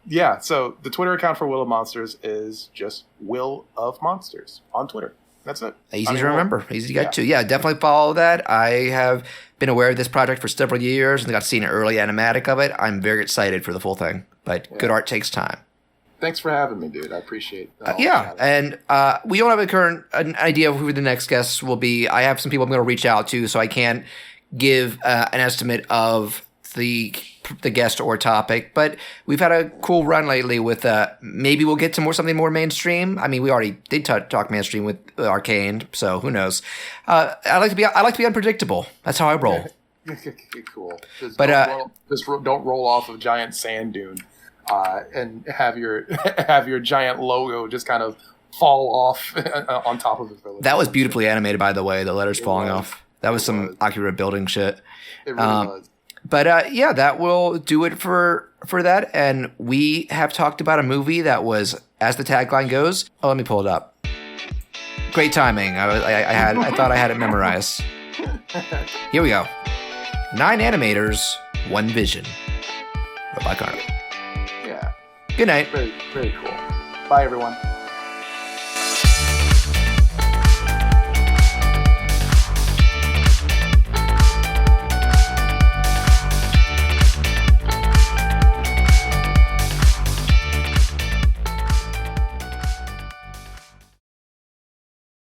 A: Yeah.
B: So the Twitter account for Will of Monsters is just Will of Monsters on Twitter. That's it.
A: Easy to remember. Easy to get to. Yeah, definitely follow that. I have been aware of this project for several years and got to see an early animatic of it. I'm very excited for the full thing, but good art takes time.
B: Thanks for having me, dude. I appreciate it.
A: And we don't have an idea of who the next guests will be. I have some people I'm going to reach out to, so I can't give an estimate of the guest or topic, but we've had a cool run lately with maybe we'll get to something more mainstream. I mean, we already did talk mainstream with Arcane, so who knows? I like to be unpredictable. That's how I roll.
B: Cool. Just
A: But
B: don't roll off a giant sand dune and have your giant logo just kind of fall off on top of the village.
A: That was beautifully animated, by the way. The letters falling off. That was some accurate building shit.
B: It really was.
A: But yeah, that will do it for that. And we have talked about a movie that was, as the tagline goes. Oh, let me pull it up. Great timing. I thought I had it memorized. Here we go. 9 animators, 1 vision. By Carnival.
B: Yeah.
A: Good night.
B: Very, very cool. Bye, everyone.